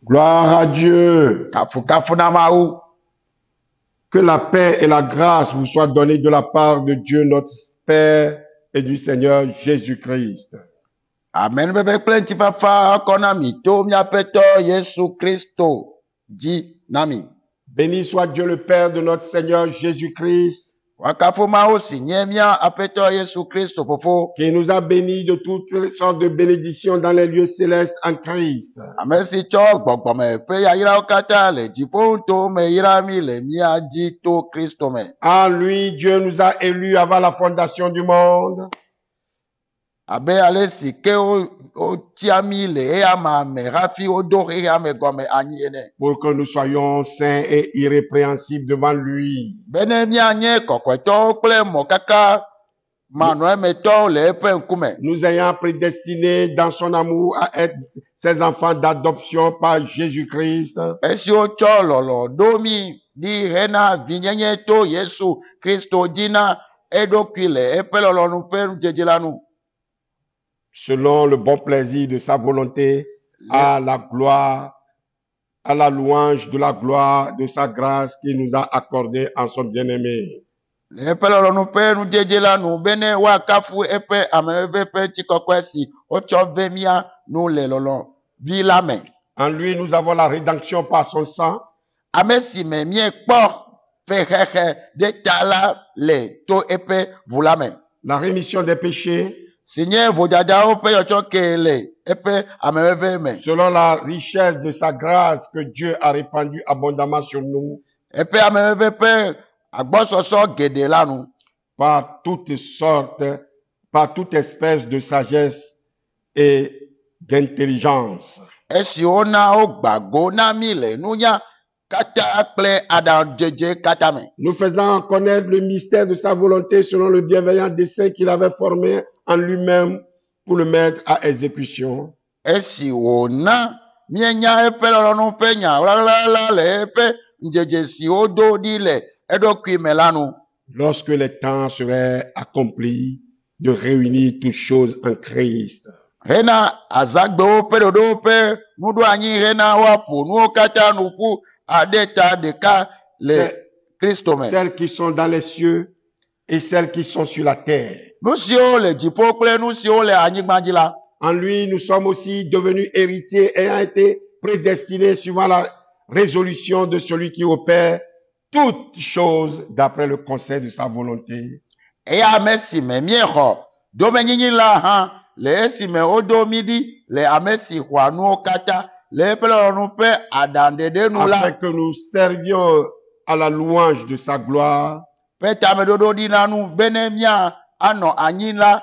Gloire à Dieu. Kafu kafu na mau. Que la paix et la grâce vous soient données de la part de Dieu notre Père et du Seigneur Jésus-Christ. Amen bebe plenty fafa kona mi to mi apeto Yesu Christo. Di nami. Béni soit Dieu le Père de notre Seigneur Jésus-Christ, Wakafu mao si nyemia apeto Yesu Christo fofo. qui nous a bénis de toutes sortes de bénédictions dans les lieux célestes en Christ. Amen si cho gbogbo me pe ya ira okata le jipo to me ira mi le mi aji to Christo me. En lui, Dieu nous a élus avant la fondation du monde, Abe ale si ke o tiami le e ama me rafi o do e ame gome anyi ene. pour que nous soyons saints et irrépréhensibles devant lui. Bene mi anye kokweto kple mo kaka mano me to le pe nkume. Nous ayant prédestinés dans son amour à être ses enfants d'adoption par Jésus-Christ, Esi o cho lolo domi di rena vinyenye to Yesu Christo dina edokile epe lolo nu pe jejelanu. selon le bon plaisir de sa volonté, à la gloire, à la louange de la gloire de sa grâce qu'il nous a accordée en son bien-aimé. Epe lolo nu pe nu jejelanu bene wa kafu epe ameve pe chikokwesi o cho vemia nu le lolo vilame. En lui, nous avons la rédemption par son sang, Amesi me mie kpo fehehe de tala le to epe vulame. la rémission des péchés, Sinye vojada o pe yocho kele epe ameve me. selon la richesse de sa grâce que Dieu a répandue abondamment sur nous, Epe ameve pe agbososo gede lanu. par toutes sortes, par toute espèce de sagesse et d'intelligence. Esi ona o gbago na mi le nunya kata kple adan jeje kata me. Nous faisant connaître le mystère de sa volonté selon le bienveillant dessein qu'il avait formé en lui-même pour le mettre à exécution. Esi ona mienya epe loronu pe nya la le epe njeje si odo di le edokui me lanu. Lorsque les temps seraient accomplis, de réunir toutes choses en Christ. Rena azagbe wo pe dodo pe nudu anyi rena wapu nu kata nuku adeta deka le Christo me. Celles qui sont dans les cieux et celles qui sont sur la terre. Nu sio le jipo kple nu sio le anyigba la. En lui, nous sommes aussi devenus héritiers ayant été prédestinés suivant la résolution de celui qui opère toutes choses d'après le conseil de sa volonté. Eya amesi me mieho dome nyinyi la ha le esi me odo midi le amesi hwanu kata le pele nu pe adandede nu la. Afin que nous servions à la louange de sa gloire, Peta me dodo di nanu bene mia ano anyi la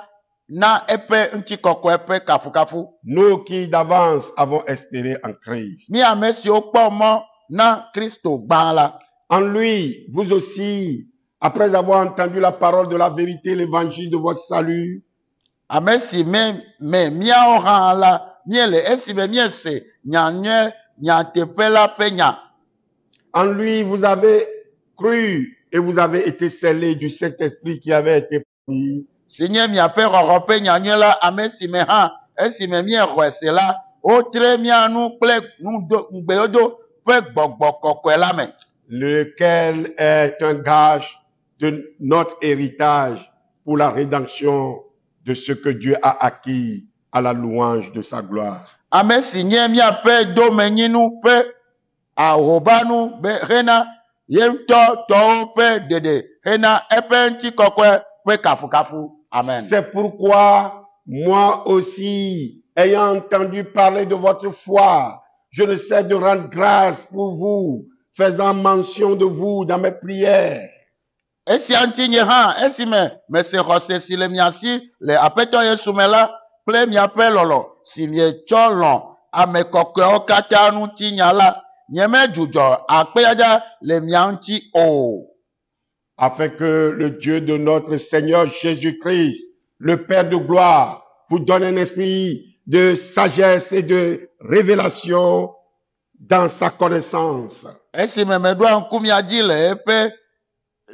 na epe nchikoko epe kafu kafu. nous qui d'avance avons espéré en Christ. Mi amesi okpo mo na Christo gbala. En lui, vous aussi, après avoir entendu la parole de la vérité, l'évangile de votre salut, Amesi me mia oha la miele esi me miese nyanye nyatepela penya. en lui, vous avez cru et vous avez été scellés du Saint-Esprit qui avait été promis. Sinye mia pe rorope nyanye la amesi me ha esi me mie hwese la o tre mia nu kple nu do ngbeyodo pe gbogbo kokwe la me. Lequel est un gage de notre héritage pour la rédemption de ce que Dieu a acquis à la louange de sa gloire. Amesi nye mia pe do menyinu pe ahobanu be rena yemto to pe dede rena epe nti kokwe pe kafu kafu. Amen. C'est pourquoi moi aussi, ayant entendu parler de votre foi, je ne cesse de rendre grâce pour vous, faisant mention de vous dans mes prières. Esi anti nye ha esi me se hose si le miasi le apeto Yesu me la ple mia pe lolo si mie cholon ame kokwe o kata nu ti nya la nye me jujo akpeyaja le mianti o. Afin que le Dieu de notre Seigneur Jésus-Christ, le Père de gloire, vous donne un esprit de sagesse et de révélation dans sa connaissance. Esi me do ankumi adile epe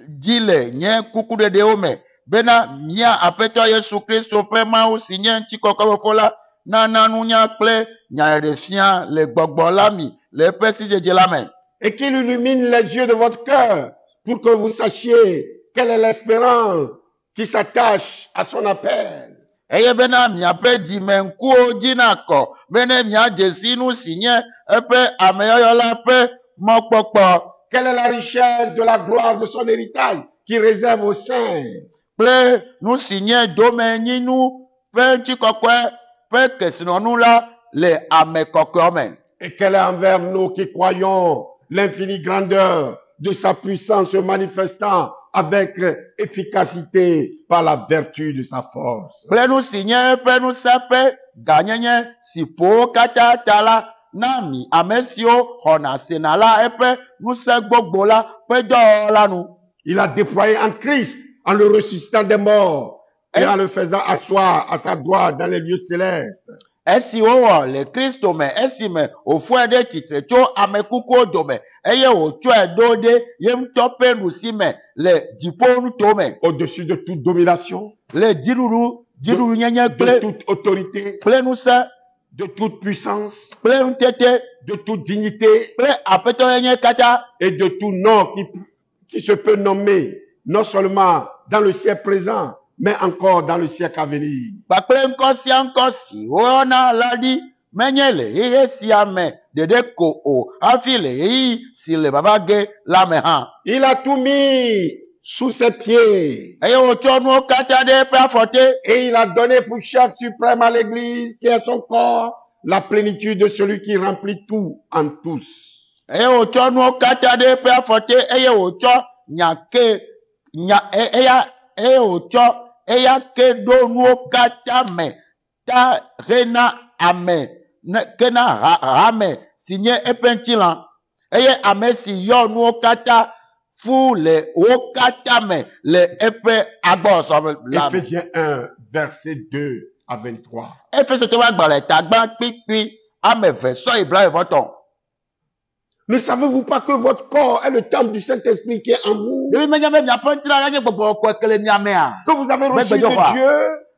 dile nye kuku de ome bena mia apeto Yesu Christo pe ma o si nye nti kokko fola na nunya kple nya refia le gbogbo lami le pe si djedje la me. et qu'il illumine les yeux de votre cœur pour que vous sachiez quelle est l'espérance qui s'attache à son appel. Eye bena miaƒe dzimenkuwo dzina kɔ bene miadze si nu si nye eƒe ameyɔyɔ la ƒe mɔkpɔkpɔ Quelle est la richesse de la gloire de son héritage qui réserve aux saints. kple nu si nye domenyinu ƒe ŋutikɔkɔe ƒe kesinɔnu la le ame kɔkɔewo me. Et quelle est envers nous qui croyons l'infinie grandeur de sa puissance se manifestant avec efficacité par la vertu de sa force. Kple nu si nye eƒe ŋusẽ ƒe ganyenye si ƒowo katã ta la na mi ame siwo xɔna sena la eƒe ŋusẽ gbogbo la ƒe dɔwɔwɔ la nu. Il a déployé en Christ en le ressuscitant des morts et en le faisant asseoir à sa droite dans les lieux célestes. Esi wowɔ le Kristo me esime wòfɔe ɖe tsitre tso ame kukuwo dome eye wòtsɔe ɖo ɖe ye ŋutɔ ƒe nusi me le dziƒo nuto me Au-dessus de toute domination, le dziɖuɖu nyenye de kple toute autorité, kple ŋusẽ de toute puissance, kple nutete de toute dignité kple aƒetɔ yenye katã et de tout nom qui se peut nommer, non seulement dans le siècle présent, mais encore dans le siècle à venir. kpakple ŋkɔ sia ŋkɔ si woyɔna la ɖi menye le ɣeyiɣi sia me ɖeɖe ko o hafi le ɣeyiɣi si le vava ge la me hã. Il a tout mis sous ses pieds Eye wòtsɔ nuwo katã ɖe eƒe afɔte et il a donné pour chef suprême à l'Église, qui est son corps, la plénitude de celui qui remplit tout en tous. eye wòtsɔ nuwo katã ɖe eƒe afɔte eye wòtsɔ eya ke ɖo nuwo katã me ta hena ame ke na hame si nye eƒe ŋutilã eye ame si yɔ nuwo katã fu le wo katã me le eƒe agbɔsɔsɔ la me. Éphésiens 1, verset 2 à 23. Efesotɔ ƒe agbalẽ tagba kpikpi ame eve sɔ blaeve-vɔ-tɔ̃. Ne savez-vous pas que votre corps est le temple du Saint-Esprit qui est en vous, Ɖevi menye be miaƒe ŋutilã la nye gbɔgbɔ kɔkɔe ke le mia mea? que vous avez reçu Megbe dzɔxɔa. de Dieu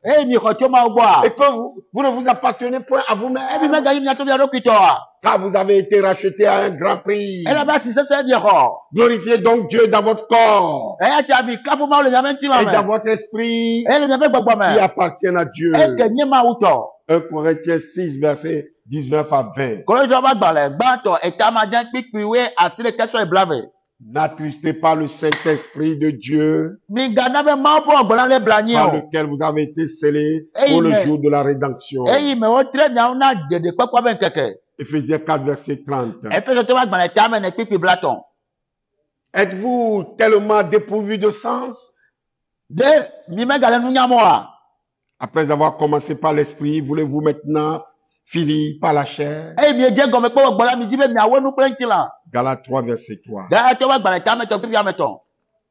Eye mi xɔ tso Mawu gbɔa? et que vous ne vous appartenez point à Ebi vous-même, megayi miato mia ɖokui tɔa? car vous avez été rachetés à un grand prix. Ela be asi sesẽ mie xɔ. Glorifiez donc Dieu dans votre corps Eya ta mi kafu Mawu le miaƒe ŋutilã et dans me. votre esprit Eye le miaƒe gbɔgbɔ qui me. appartiennent à Dieu. Eke nye Mawu tɔ. 1 Corinthiens 6, verset 19 à 20. Kolotɔ ƒe agbalẽ gbãtɔ etama kpikpiwoe asi ɖeke sɔ blave. N'attristez pas le Saint-Esprit de Dieu, Migana be Mawu ƒe wɔgbɔna le blanyi par o. lequel vous avez été scellés pour le Amen. jour de la rédemption. Eyi me wotre miawo na deɖekpɔkpɔ be ŋkeke. Éphésiens 4, verset 30. Efesotɔ ƒe agbalẽ tame ne kpikpi blatɔ. Êtes-vous tellement dépourvu de sens? De mi megale nu nyam oa? Après avoir commencé par l'esprit, voulez-vous maintenant finir par la chair? Eye miedze gɔme kpe wɔgbɔ la mi di be miawɔ nu kple ŋutilã. Galates 3, verset 3. Galatɔ ƒe agbalẽ tame tɔ kpikpi ame tɔ.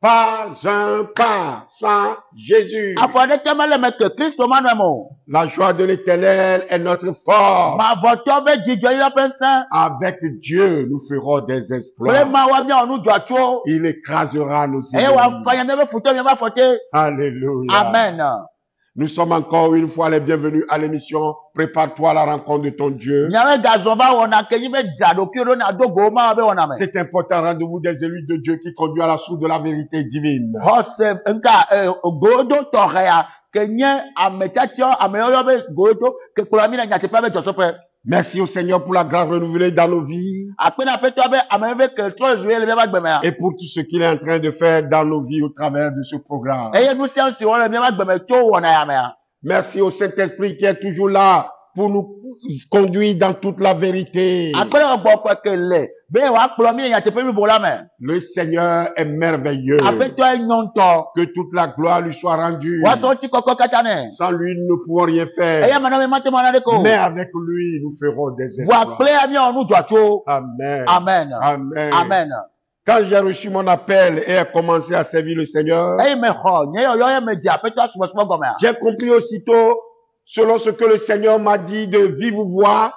Pas un pas sans Jésus. Afɔ aɖeke mele me ke Kristo manɔe me o. La joie de l'Éternel est notre force. Mavɔtɔ be dzidzɔ yi la ƒe ŋusẽ. Avec Dieu, nous ferons des Kple exploits. Mawu miawɔ nu dzɔatsuwo. Il écrasera nos Eye ennemis. wòafanya miaƒe futɔ miaƒe afɔte. Alléluia. Amen. Nous sommes encore une fois les bienvenus à l'émission Prépare-toi à la rencontre de ton Dieu. Miaƒe gazɔ va wɔna ke nyi be dza ɖokui ɖo na do go Mawu be wɔna me. C'est important, rendez-vous des élus de Dieu qui conduit à la source de la vérité divine. Xɔse nka godo tɔxɛa ke nye ametsatiwo ameyɔyɔ be godo ke kplɔa mi na nyateƒe be dzɔsɔƒe. Merci au Seigneur pour la grâce renouvelée dans nos vies Akpe na aƒetɔ be ame ve ke trɔ zu ye le miaƒe agbemea. et pour tout ce qu'il est en train de faire dans nos vies au travers de ce programme. Eye nu sia nu si wɔle miaƒe agbeme tso wɔna ya mea. Merci au Saint-Esprit qui est toujours là pour nous conduire dans toute la vérité. Akpe ɖe gbɔkɔe ke le be wòakplɔ mi le nyateƒe blibo la me. Le Seigneur est merveilleux. Aƒetɔ ye nyɔ ŋutɔ. Que toute la gloire lui soit rendue. Woasɔ ŋutikɔkɔ katã nɛ. Sans lui, nous ne pouvons rien faire. Eya mana me mate mo na ɖeke o. Mais avec lui, nous ferons des Vɔ exploits. akple ya miawɔ nu dzɔatsuwo. Amen. Amen. Amen. Amen. Quand j'ai reçu mon appel et ai commencé à servir le Seigneur, Eye me xɔ nye yɔyɔ ye me dze aƒetɔ subɔsubɔ gɔmea. j'ai compris aussitôt, selon ce que le Seigneur m'a dit de vive voix,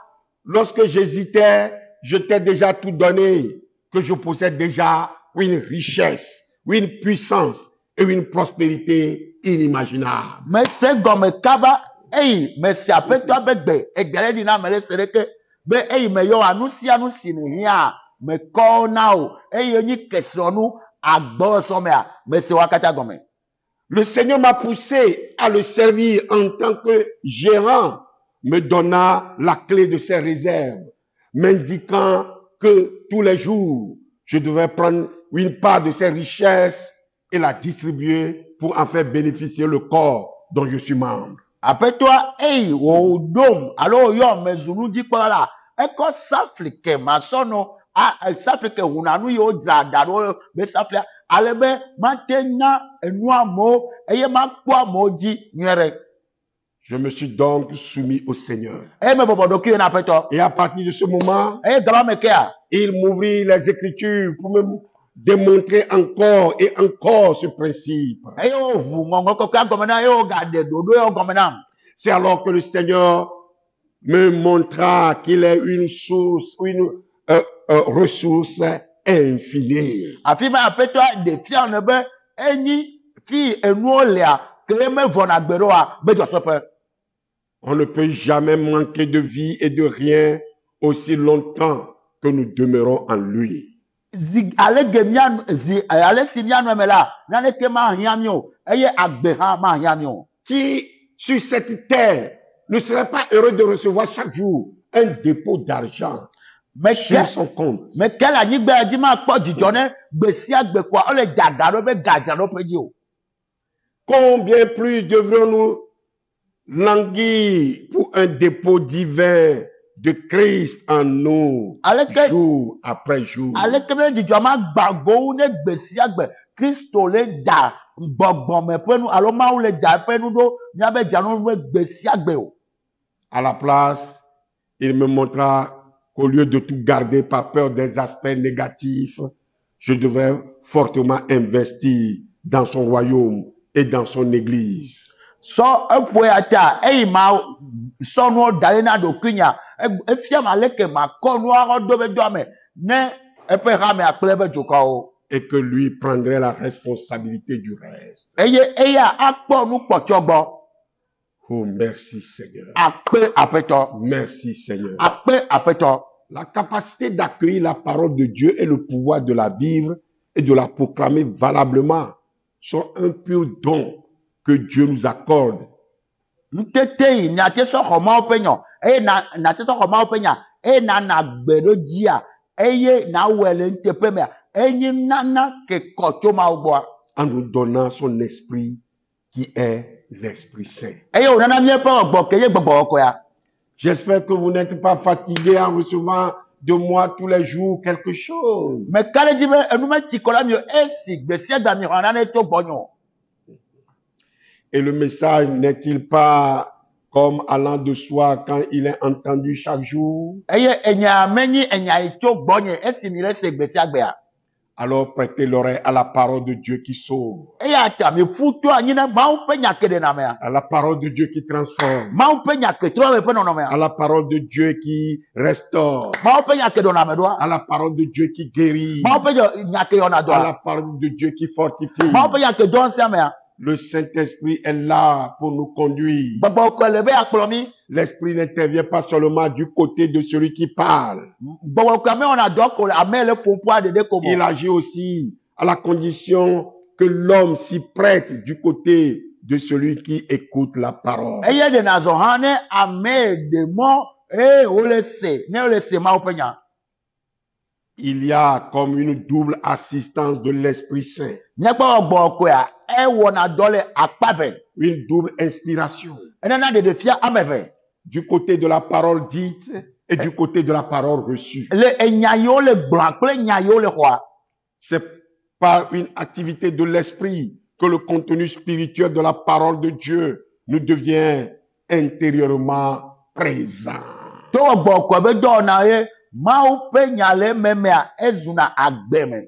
lorsque j'hésitais, je t'ai déjà tout donné, que je possède déjà une richesse, une puissance et une prospérité inimaginable. Me se gɔme kaba eye me si aƒetɔ be gbe egbe ɖe ɖi na ame ɖe se ɖeke be eyi me yo anu si ni hia me ko na o eyi nyi kesonu agbo so me a me se wakata gome. Le Seigneur m'a poussé à le servir en tant que gérant, me donnant la clé de ses réserves, m'indiquant que tous les jours, je devais prendre une part de ses richesses et la distribuer pour en faire bénéficier le corps dont je suis membre. Après toi, hey, o dom, alors yo mezunu di kwa la, eko saflike masono, saflike hunanu yo dradaro, be safle, alebe, matenya, enua mo, eye makwa moji, nyere. Je me suis donc soumis au Seigneur. Eh, me bobo doki na peto. Et à partir de ce moment, Eh, dama mekea. il m'ouvrit les Écritures pour me démontrer encore et encore ce principe. Eh, yo, vous, ngoko kwa gomena, yo, gade, dodo, yo, gomena. C'est alors que le Seigneur me montra qu'il est une source, une ressource infinie. Afima apeto de tia nebe, eni, fi enuolia, kreme vonagberoa, bejo sope. On ne peut jamais manquer de vie et de rien aussi longtemps que nous demeurons en lui. Ale gemian ale simian memela nane ke ma hiamio eye agbeha ma hiamio Qui sur cette terre ne serait pas heureux de recevoir chaque jour un dépôt d'argent sur son compte. me kele anyigbe di ma po jijo ne gbesi agbe kwa ole jagaro be gajaro peji o. Combien plus devrions-nous languir pour un dépôt divin de Christ en nous, jour après jour. Ale kebe jijo ma gbagbo ne gbesi agbe Kristo le da gbogbo me penu alo ma o le da penu do nya be janu me gbesi agbe o. À la place, il me montra qu'au lieu de tout garder par peur des aspects négatifs, je devrais fortement investir dans son royaume et dans son église. So epwe ata eyi ma so no dalena do kunya efia ma leke ma konu aro do be do ame ne epe ha me aklebe joka o. Et que lui prendrait la responsabilité du reste. Eye eya akpo nu pochogbo. Oh, merci Seigneur. Ape apeto. Merci Seigneur. Ape apeto. La capacité d'accueillir la parole de Dieu et le pouvoir de la vivre et de la proclamer valablement sont un pur don que Dieu nous accorde. Ntete ni ate so homa openyo. Na te so homa openya. Na gbero dia. Eye na wele ntepe me. Enyi nana ke kochoma ugboa. En nous donnant son esprit qui est l'Esprit Saint. Eye o nana mie pe ogbo ke ye gbogbo oko ya. J'espère que vous n'êtes pas fatigué en recevant de moi tous les jours quelque chose. Mais kale di me enu me tikola mi esi gbesi agba mi hana ne to gbonyo. Et le message n'est-il pas comme allant de soi quand il est entendu chaque jour? Eye enya menyi enya ito gbonye esi mi rese gbesi agba ya. Alors prêtez l'oreille à la parole de Dieu qui sauve. Eye ata mi futu anyi na ma pe nyakede na me ya. À la parole de Dieu qui transforme. Ma pe nyake tro me pe no me ya. À la parole de Dieu qui restaure. Ma pe nyake do na me do. À la parole de Dieu qui guérit. Ma pe nyake yo na do. À la parole de Dieu qui fortifie. Ma pe nyake do nsia me ya. Le Saint-Esprit est là pour nous conduire. Gbogbo ko le be akplo mi. L'Esprit n'intervient pas seulement du côté de celui qui parle. Gbogbo ko me ona do ko amele pompoa de ko mo. Il agit aussi à la condition que l'homme s'y prête du côté de celui qui écoute la parole. Eye de na zo hane ame de mo o le se ne o le se ma openya. Il y a comme une double assistance de l'Esprit Saint. Nyekpa ogbo ko ya e wona dole akpave. Une double inspiration. Enana de fia ameve. Du côté de la parole dite et du côté de la parole reçue. Le enyayo le blanc, le enyayo le roi. C'est par une activité de l'Esprit que le contenu spirituel de la parole de Dieu nous devient intérieurement présent. To ogbo ko be do na ye ma o pe nyale memea ezuna agbeme.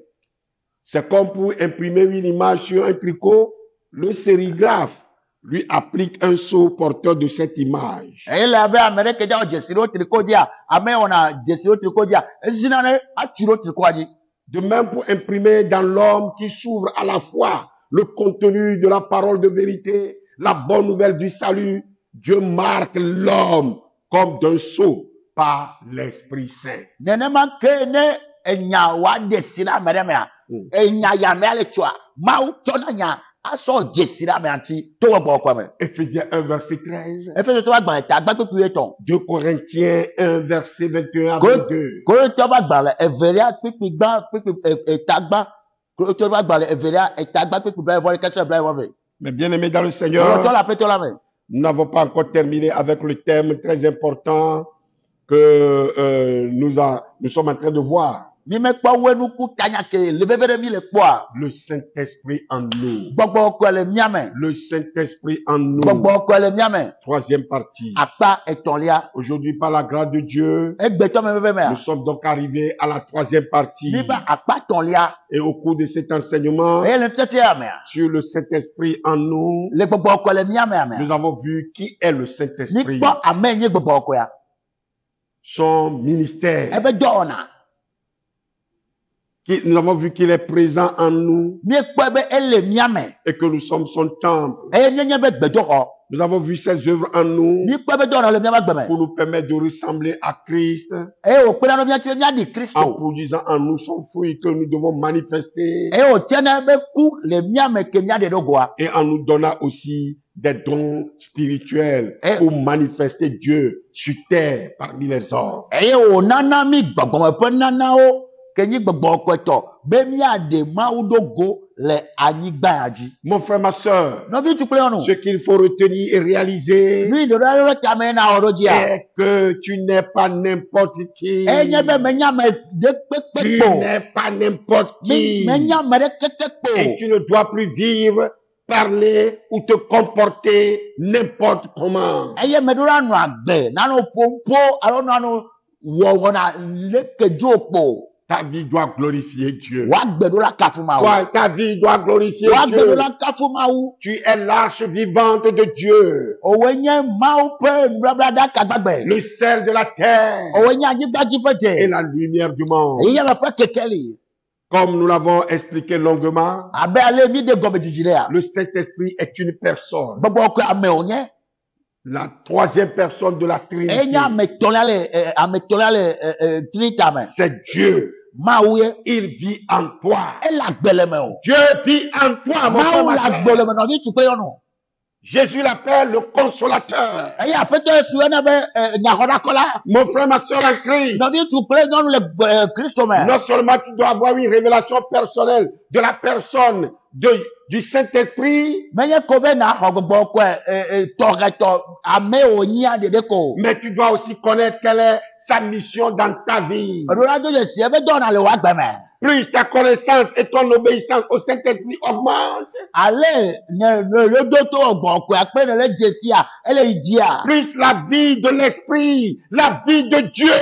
C'est comme pour imprimer une image sur un tricot, le sérigraphe lui applique un sceau porteur de cette image. Ele abe America ja jesiro tricot dia, ame ona jesiro tricot dia, ezina ne atiro tricot di. De même pour imprimer dans l'homme qui s'ouvre à la fois le contenu de la parole de vérité, la bonne nouvelle du salut, Dieu marque l'homme comme d'un sceau par l'Esprit Saint. Nenema ke ne enya wa desira meremea. Enya ya me ale chwa. Mau chona nya aso desira me anti to wo gbo kwame. Éphésiens 1, verset 13. Efeso to wa gba ta gba pepe ton. 2 Corinthiens 1, verset 21 à 22. Ko to wa gba le everia pepe gba pepe etagba. Ko to wa gba le everia etagba pepe bla vo le kese bla vo ve. Mais bien aimés dans le Seigneur, To la pe to la me. nous n'avons pas encore terminé avec le thème très important que nous sommes en train de voir. Mi me kpo wenu ku tanya ke le bebe mi le kpo a. Le Saint-Esprit en nous. Gbogbo ko le miame. Le Saint-Esprit en nous. Gbogbo ko le miame. Troisième partie. Apa etonlia. Aujourd'hui, par la grâce de Dieu, Egbeto me bebe me. nous sommes donc arrivés à la troisième partie. Mi ba apa tonlia. Et au cours de cet enseignement E le tete ya me. sur le Saint-Esprit en nous, Le gbogbo ko le miame ame. nous avons vu qui est le Ni Saint-Esprit, kpo amenye gbogbo ko ya. son ministère. Ebe do ona. Nous avons vu qu'il est présent en nous Mi kpo ebe ele miame. et que nous sommes son temple. E nyenye be gbedo ko. Nous avons vu ses œuvres en nous Mi kpo ebe do ona le miama gbeme. pour nous permettre de ressembler à Christ E o pe na no miati mi adi en Kristo. produisant en nous son fruit que nous devons manifester E o tiene be ku le miame ke mi ade dogoa. et en nous donnant aussi des dons spirituels pour manifester Dieu sur terre parmi les hommes. E o nana mi gbogbo me pe nana o. Kenyi gbogbo ko to. Be mi ade ma udogo le anyigba aji. Mon frère, ma soeur, No vi tu ple onu. ce qu'il faut retenir et réaliser Lui de la tame na oroji a. est que tu n'es pas n'importe qui. E nye be me nya me de Tu pepepo. n'es pas n'importe qui. Me nya me de Et kekepo. tu ne dois plus vivre, parler ou te comporter n'importe comment. Eye me do la nu agbe. Na no pompo alo na no wo na leke jopo. Ta vie doit glorifier Dieu. Wa gbe do la kafuma o. Ta vie doit glorifier Wa gbe do Dieu. la kafuma o. Tu es l'arche vivante de Dieu, Owe nye ma o pe blabla da kagbagbe. le sel de la terre Owe nye anyigba ji et feje. la lumière du monde. Eye me fe kekeli. Comme nous l'avons expliqué longuement, Abe ale mi de gobe jijile a. le Saint-Esprit est une personne, Gbogbo ko ame o nye. la troisième personne de la Trinité. E nya ame tola le trinita me. C'est Dieu. Ma ouye. Il vit en toi. E la gbele me o. Dieu vit en toi, mon Ma frère, ou ma la soeur. gbele me no vi tu pe yo no. Jésus l'appelle le consolateur. Eye afeto esu ene be nyahoda kola. Mon frère, ma soeur en Christ. No vi tu pe no le Kristo me. Non seulement tu dois avoir une révélation personnelle de la personne du Saint-Esprit, Menye kobe na ho gbogbo ko toreto ame o nya de ko. mais tu dois aussi connaître quelle est sa mission dans ta vie. Odola jo je si ebe do na le wa gbe me. Plus ta connaissance et ton obéissance au Saint-Esprit augmente, Ale ne le do to ogbo ko ape ne le jesi a ele idia. plus la vie de l'Esprit, la vie de Dieu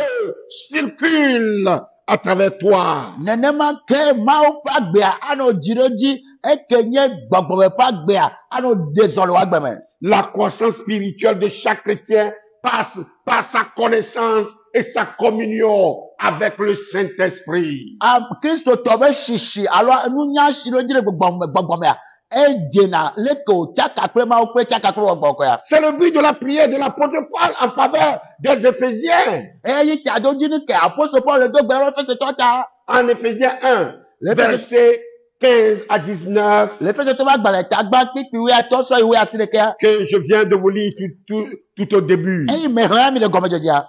circule à travers toi. Nenema ke ma o pa gbe a ano jiroji e kenye gbogbo me pa gbe a ano desolo wa gbe me. La croissance spirituelle de chaque chrétien passe par sa connaissance et sa communion avec le Saint-Esprit. Kristo to be shishi alo nu nya shiro jire gbogbo me a e jena leko chaka pe ma o pe chaka pe ogbo ko ya. C'est le but de la prière de l'apôtre Paul en faveur des Éphésiens. E yi ti adoji ni ke apostle Paul le do gbe ro fese tota. En Éphésiens 1, L'Éphésiens- versets 15 à 19, Le fese to ba gbale ta gba pipi we atoso iwe asireke. que je viens de vous lire tout au début. E me ran mi le gomo jejia.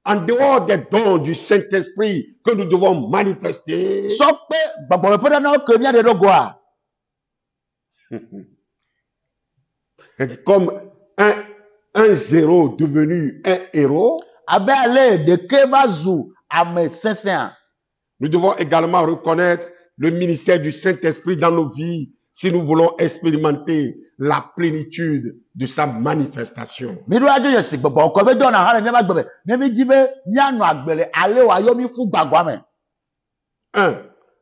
En dehors des dons du Saint-Esprit que nous devons manifester, So pe gbogbo me pe na ko mi ade rogo a. comme un zéro devenu un héros, Abe ale de ke ma zu ame sensen. nous devons également reconnaître le ministère du Saint-Esprit dans nos vies si nous voulons expérimenter la plénitude de sa manifestation. Mi do ajo yesi gbogbo ko be do na ha le mi ma gbe. Ne mi jibe mi anu agbele ale wa yo mi fu gbagwa me. 1.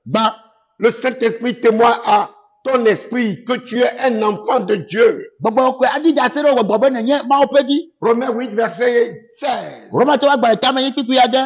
Gba Le Saint-Esprit témoigne à ton esprit que tu es un enfant de Dieu. gbogbo ko adija se ro gbogbo be ne nye ma o pe di. Romains 8, verset 16. Roma to ba gbale ta me yin pipi ya de.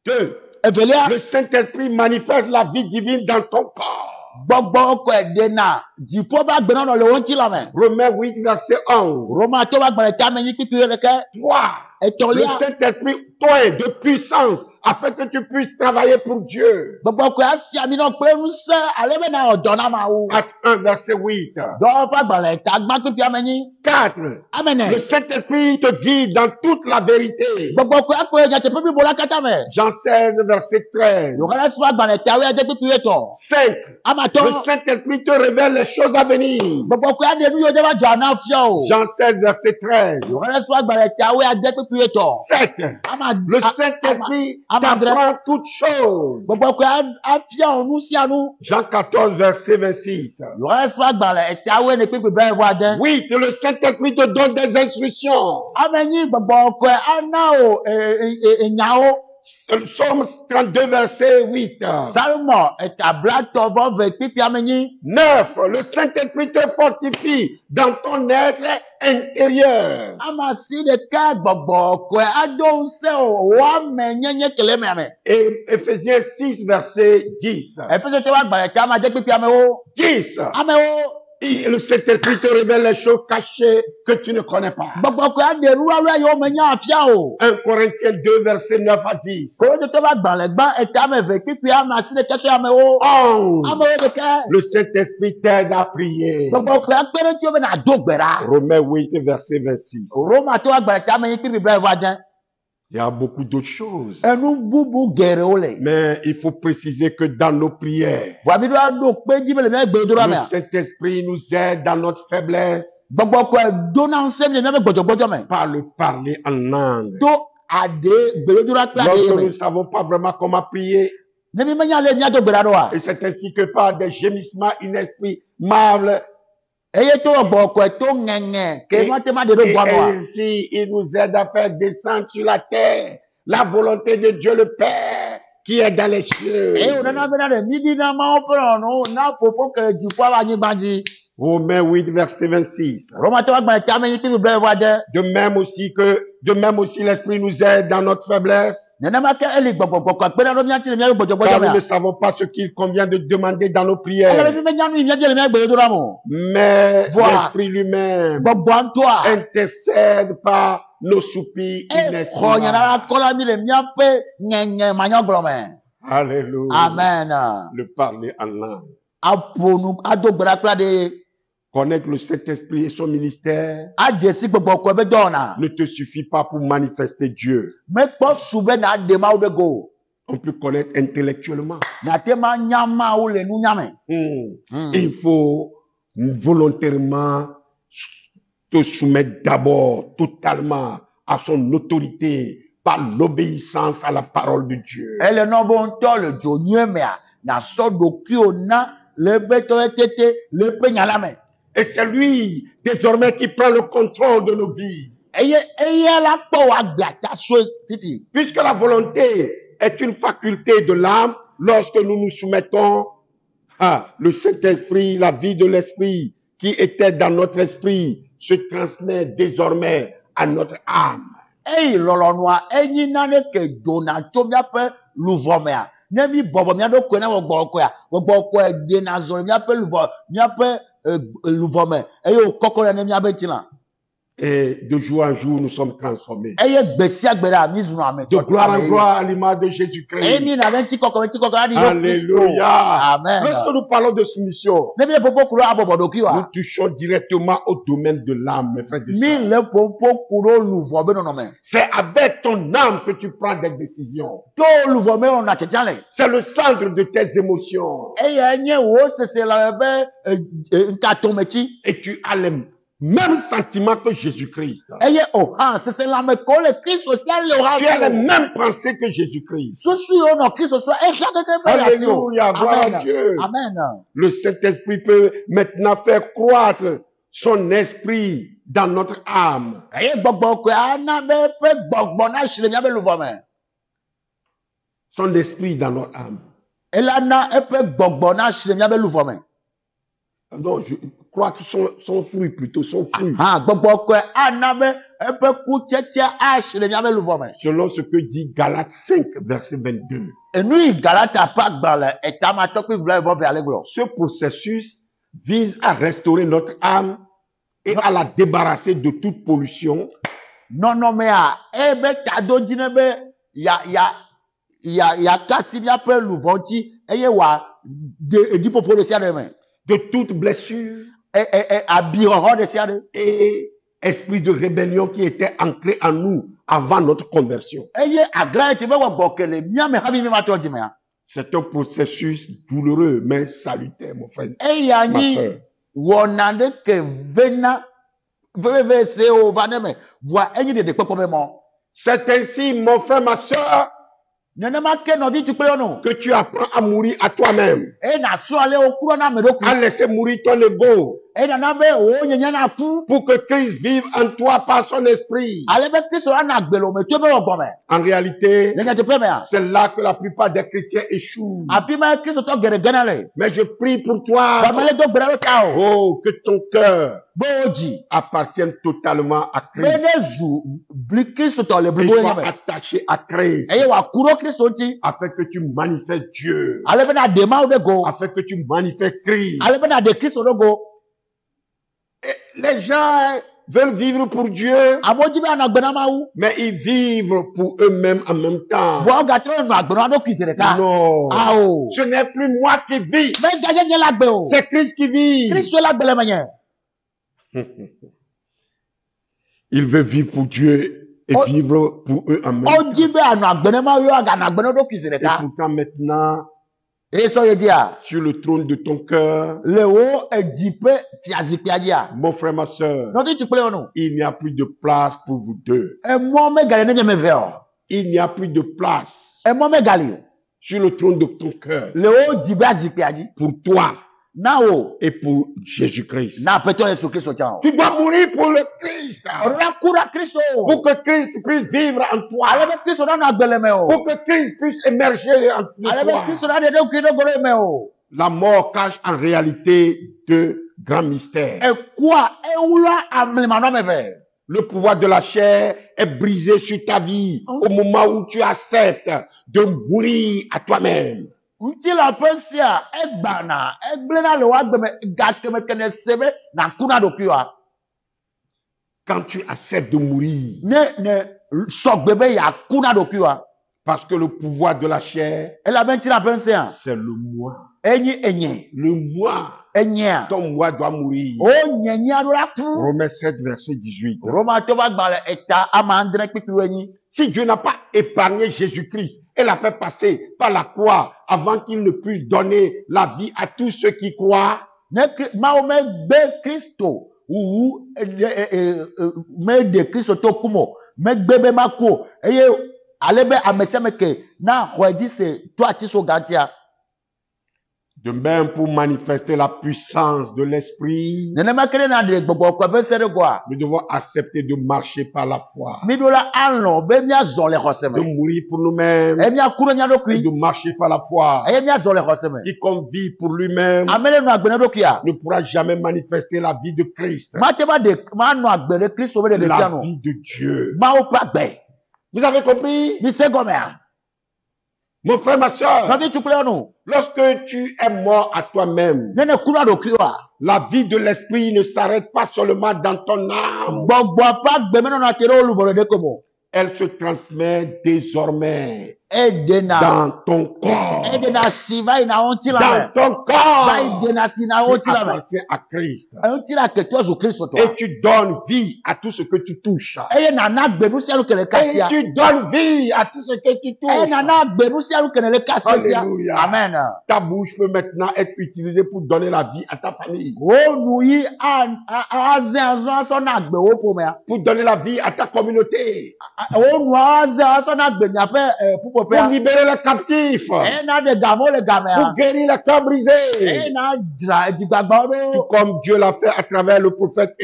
2. Evelia Le Saint-Esprit manifeste la vie divine dans ton corps. gbogbo ko ede na jifo ba gbe na le won ti la me. Romains 8, verset 11. Roma to ba gbale ta me yin pipi le ke. 3. Le Etolia Saint-Esprit besoin de puissance afin que tu puisses travailler pour Dieu. Gbogbo ko asi ami no pe nse alebe na odo na ma wo. Acte 1, verset 8. Do fa gbale ta gba pipi amenyi. 4. Amen. Le Saint-Esprit te guide dans toute la vérité. Gbogbo ko akwe ja te pipi bola kata me. Jean 16, verset 13. Yo kana swa gbale ta we de pipi weto. 5. Amato. Le Saint-Esprit te révèle les choses à venir. Gbogbo ko ade nu yo de ba jo na fia o. Jean 16, verset 13. Yo kana swa gbale ta we ade pipi weto. 7. Le Saint-Esprit t'apprend toutes choses. Gbogbo ko afia onu si anu. Jean 14, verset 26. Yo kana swa gbale ta we ne pipi bra wa de. Oui, que le Saint-Esprit te donne des instructions. Amenyi gbogbo ko ana o nyao. Psaume 32, verset 8. Salmo etabla tovo ve pipi amenyi. 9. Le Saint-Esprit te fortifie dans ton être intérieur. Ama si de ka gbogbo ko ado se o wa menyenye kele me ame. Et Éphésiens 6, verset 10. Efese te wa gbare ta ma je pipi ame o. 10. Ame o. Et le Saint-Esprit te révèle les choses cachées que tu ne connais pas. Gbogbo ko ade ruwa yo menya afia o. 1 Corinthiens 2, verset 9 à 10. Ko te wa gbale gba eta me ve pipi ama si de keso ame o. 11. Ame o de ka. Le Saint-Esprit t'aide à prier. Gbogbo ko akpere ti o be na dogbera. Romains 8, verset 26. Roma te wa gbare ta me pipi bra wa jan. Il y a beaucoup d'autres choses. Enu bubu gere o le. Mais il faut préciser que dans nos prières, Wa bi do do pe ji be le me gbe do le me. Saint-Esprit nous aide dans notre faiblesse Gbogbo ko do na nse mi le me gbojogbojo me. par le parler en langue. To ade gbelodura kla Lorsque de nous me. ne savons pas vraiment comment prier, Ne mi menya le nya to gbera do wa. et c'est ainsi que par des gémissements inexprimables, Eye to ogbo ko to ngenge ke mo te ma de do et bo mo. ainsi il nous aide à faire descendre sur la terre la volonté de Dieu le Père qui est dans les cieux. E o na be na de mi di na ma o pro no na fofo ke ji kwa wa yin banji. Romains 8, verset 26. Roma to agba ta me yin ti bre wa de. De même aussi l'Esprit nous aide dans notre faiblesse, Ne na ma ke eli gbogbo ko pe na do mi anti le mi gbojogbojo car me. nous ne savons pas ce qu'il convient de demander dans nos Ele prières. mi menya nu yin je le mi gbelodura mo. Mais Voilà. l'Esprit lui-même Gbogbo antoa. intercède par nos soupirs E ko yin inexprimables. na ko la mi le mi ape ngenge manyoglo me. Alléluia. Amen. Le parler en langue. Aponu adogbera kla de. Connaître le Saint-Esprit et son ministère Ajesi gbogbo ko be do na. ne te suffit pas pour manifester Dieu. Me kpo sube na de ma o de go. On peut connaître intellectuellement. Na te ma nyama o le nu nyame. Il faut volontairement te soumettre d'abord totalement à son autorité par l'obéissance à la parole de Dieu. Ele no bo nto le jo nyemea na so do ki o na le be to tete le pe nyala me. Et c'est lui désormais qui prend le contrôle de nos vies. Eye la po wa gba ta so titi. Puisque la volonté est une faculté de l'âme, lorsque nous nous soumettons à le Saint-Esprit, la vie de l'Esprit qui était dans notre esprit se transmet désormais à notre âme. Ey lolo noa enyi na ne ke do na to mia pe luvo me a. Ne mi bobo mia do ko na wo gbo ko ya. Wo gbo ko e de na zo mia pe luvo me. Ey o kokoro ne mia be tilan. Et de jour en jour, nous sommes transformés. Eye gbesi agbera mi zunu ame. De gloire en gloire à l'image de Jésus-Christ. Emi na venti kokoro adi do Christ. Alléluia. Amen. Lorsque nous parlons de soumission, Ne mi le popo kuro abobodo ki nous wa. touchons directement au domaine de l'âme, mes frères et Mi sœurs. le popo kuro luvo be no no me. C'est avec ton âme que tu prends des décisions. To luvo me on na chechale. C'est le centre de tes émotions. Eye nye wo sese la be nka to mechi. Et tu as les mêmes sentiments que Jésus-Christ. Eye o han sese la me ko le Christ social le ha. Tu as les mêmes pensées que Jésus-Christ. Sosu yo no Christ social e chaque que be la si o. Alléluia, gloire à Dieu. Amen. Le Saint-Esprit peut maintenant faire croître son esprit dans notre âme. Eye gbogbo ko ana be pe gbogbo na shire mi abe luvo me. Son esprit dans notre âme. Elana e pe gbogbo na shire mi abe luvo me. Non, je crois que son fruit plutôt, son fruit. Ha gbogbo ko ana be e pe ku cheche a shire mi abe luvo me. Selon ce que dit Galates 5, verset 22. Enu Galata pa gbale eta ma to pe bla vo ve aleglo. Ce processus vise à restaurer notre âme et à la débarrasser de toute pollution Non, mais ebe cadeau dîner be ya kasi bien peu louvanti eye wa di popo de sia de me de toute blessure abiro de sia de et esprit de rébellion qui était ancré en nous avant notre conversion. eye agra ti be wo bokele mia me habi mi ma to di me. C'est un processus douloureux mais salutaire, mon frère, Eye ma ani soeur. wonande ke vena veve se o vaneme voa enyi de pepo me mo. C'est ainsi, mon frère, ma soeur, Nenema ke no vi tu pe ono. que tu apprends à mourir à toi-même, E na so ale o kuro na me doku. à laisser mourir ton ego, E na be o nyenya na ku. pour que Christ vive en toi par son esprit. Ale be Kristo na gbelo me to be o gbome. En réalité, Nenya te pe me a. c'est là que la plupart des chrétiens échouent. Api me Kristo to gere ganale. Mais je prie pour toi, Ba mele do gbere ka o. oh, que ton cœur Boji. appartienne totalement à Christ. Bene zu bli Kristo to le Que tu bubo sois nyame. attaché à Christ, Eye wa kuro Kristo ti. afin que tu manifestes Dieu, Ale be na de ma o de go. afin que tu manifestes Christ. Ale be na de Kristo do go. Et les gens veulent vivre pour Dieu, Amoji be na gbena ma wu. mais ils vivent pour eux-mêmes en même temps. Voa ga tro no agbena do kizere ka. Non, Ah o. ce n'est plus moi qui vis, Me ga je la gbe o. c'est Christ qui vit. Kristo la gbele menye. Il veut vivre pour Dieu et Oh. vivre pour eux en même temps. Oji be ano agbene ma yo ga na agbene do kizere Et ka. pourtant maintenant, E so ye dia. sur le trône de ton cœur, Le o ejipe ti azikpi adia. mon frère, ma soeur, No ti tu pe ono. il n'y a plus de place pour vous deux. E mo me gale ne me ve o. Il n'y a plus de place E mo me gale o. sur le trône de ton cœur Le o jibe azikpi aji. pour toi Na o. et pour Jésus-Christ. Na peto Yesu Kristo cha o. Tu dois mourir pour le Christ, Ora kura Kristo. pour que Christ puisse vivre en Ale toi, be Kristo na agbele me o. pour que Christ puisse émerger en Ale be toi. Kristo na de do ki do gore me o. La mort cache en réalité deux grands mystères. E kwa e wula amlima no me ve. Le pouvoir de la chair est brisé sur ta vie au moment où tu acceptes de mourir à toi-même. Nti la pensia e gbana e gblena le wa gbeme ga keme kene sebe na kuna do kiwa. Quand tu acceptes de mourir, Ne so gbebe ya kuna do kiwa. parce que le pouvoir de la chair, E la ben ti la pensia. c'est le moi. Enyi enye. Le moi, Enya. ton moi doit mourir. O nyenya do la ku. Romains 7, verset 18. Roma to ba gbale eta amandre pipi wenyi. Si Dieu n'a pas épargné Jésus-Christ et l'a fait passer par la croix avant qu'il ne puisse donner la vie à tous ceux qui croient, Ne ma o me gbe Kristo. Wu me de Kristo to kumo. Me gbebe mako. Eye alebe amesemeke na hoji se to ati so gantia. de même pour manifester la puissance de l'Esprit, Nenema kele na de gbogbo ko be sere kwa. nous devons accepter de marcher par la foi, Mi do la alon be mi azon le de hoseme. mourir pour nous-mêmes E mi akuro nya do et kui. de marcher par la foi. E mi azon le hoseme. Quiconque vit pour lui-même Amele no agbene do kia. ne pourra jamais manifester la vie de Christ, Ma te ba de ma no agbene Kristo be de la tiano. vie de Dieu. Ma o pa gbe. Vous avez compris? Ni se gomea. Mon frère, ma soeur, Na ti tu kule no. lorsque tu es mort à toi-même, Nene kuna do kiwa. la vie de l'Esprit ne s'arrête pas seulement dans ton âme, Gbogbo pa gbe me no na tere oluvoro de komo. elle se transmet désormais Edena. dans ton corps. Edena siva ina onti la Dans me. ton Ba corps, edena sina tu onti la me. appartiens à Christ. Onti la ke to zo Kristo to. Et tu donnes vie à tout ce que tu touches. Eye na na gbenu si alu kele Et kasia. tu donnes vie à tout ce que tu Eye touches. na na gbenu si alu kele kasia. Alléluia. Amen. Ta bouche peut maintenant être utilisée pour donner la vie à ta famille, O nu yi aze azo so na gbe o po me. pour donner la vie à ta communauté, O nu aze azo na gbe nya pe pupo pe. pour libérer les captifs, Na de gamo le game. pour guérir les cœurs brisés, Na dra digbagbo tout do. comme Dieu l'a fait à travers le prophète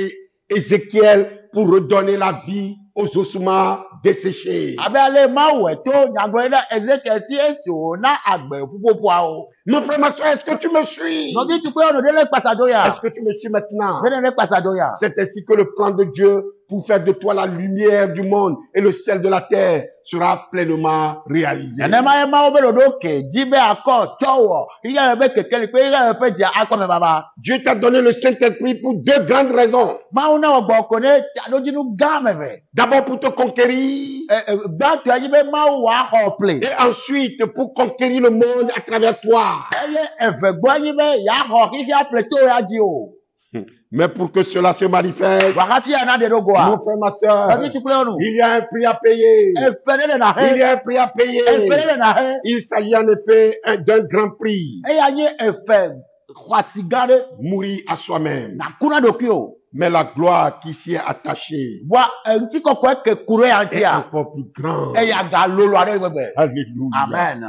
Ézéchiel pour redonner la vie aux ossements desséchés. Abe ale ma we to nyagbo na Ezekiel si esi o na agbe pupo po a o. Mon frère, ma soeur, est-ce que tu me suis? No ki tu pe ono de le pasado ya. Est-ce que tu me suis maintenant? De le pasado ya. C'est ainsi que le plan de Dieu pour faire de toi la lumière du monde et le sel de la terre sera pleinement réalisé. Nenema ye mawo be dodo ke di be akɔ tsɔwɔ iya be kekeli pe iya be dia akɔme baba. Dieu t'a donné le Saint-Esprit pour deux grandes raisons. Mawu na wɔ gbɔ ko ne aɖodzinu gã meve. D'abord pour te conquérir Gbãtɔe yi be mawu wɔ axɔ ple. et ensuite pour conquérir le monde à travers toi. Eye eve gbɔ yi be yaxɔ xixi aple to ya di o. Mais pour que cela se manifeste, Wagati ya na de do mon goa. frère, ma soeur, Bagi tukule onu. il y a un prix à payer. Efene de na Il y he. a un prix à payer. Efene de na he. Il s'agit en effet d'un grand prix. Eya nye efe xɔasi gã ɖe. Mourir à soi-même. Na kuna ɖokui o. Mais la gloire qui s'y est attachée Voa ŋutikɔkɔe ke ku ɖe ya est ŋutia. encore plus grande. Eya ga lolo aɖe gbegbe. Alléluia. Amen.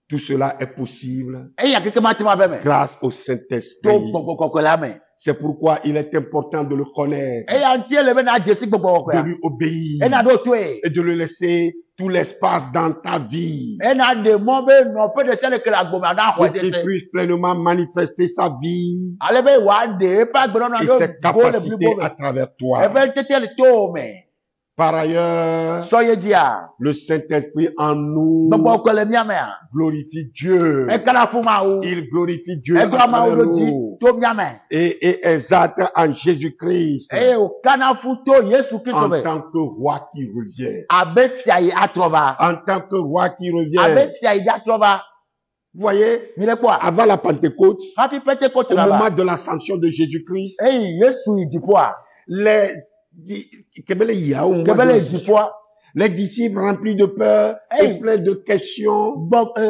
Tout cela est possible Eya keke ma te ma ve me. grâce au To Saint-Esprit. gbɔgbɔ kɔkɔe la me. C'est pourquoi il est important de le connaître, Eya ŋutie le be na dzesi gbɔgbɔ de kɔkɔea. lui obéir Ena ɖo toe. et de le laisser tout l'espace dans ta vie Ena ɖe mɔ be nɔƒe ɖe sia ɖe ke le agbome ana pour xɔ qu'il dese. puisse pleinement manifester sa vie Ale be wòaɖe eƒe agbenɔnɔ et ɖo ses go le capacités blibo à me. travers toi. Ebe tete le to me. Par ailleurs, Sɔ ye dzia. le Saint-Esprit en nous Gbɔgbɔ kɔe le mía mea. glorifie Dieu. Ekana fu mawu. Il glorifie Dieu à Edoa mawu travers ɖo dzi nous to mía me. et exalte en Jésus-Christ Eye wòkana fu to Yesu Kristo en me. tant que roi qui revient. Abe fia yi atrɔ va. En tant que roi qui revient. Abe fia yi atrɔ va. Vous voyez, Mi ɖe kpɔa. avant la Pentecôte, Hafi Pentecote au la moment va. de l'ascension de Jésus-Christ, Eyi Yesu yi dziƒoa. les Kebele yi dziƒoa. les disciples remplis de peur Hey. et pleins de questions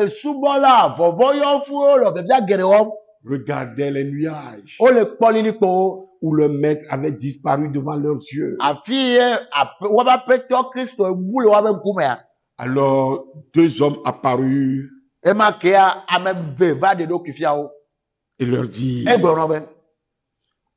Subɔla vɔvɔyɔfuwo le biabia geɖe wɔm. regardaient les nuages Wole kpɔ lilikpowo. où le maître avait disparu devant leurs yeux. Afi ye woƒe aƒetɔ Kristo wu le woƒe ŋkumea. Alors, deux hommes apparurent Ema kea ame ve va ɖe ɖokui fia wo. et leur dirent, Egblɔ nɔ be.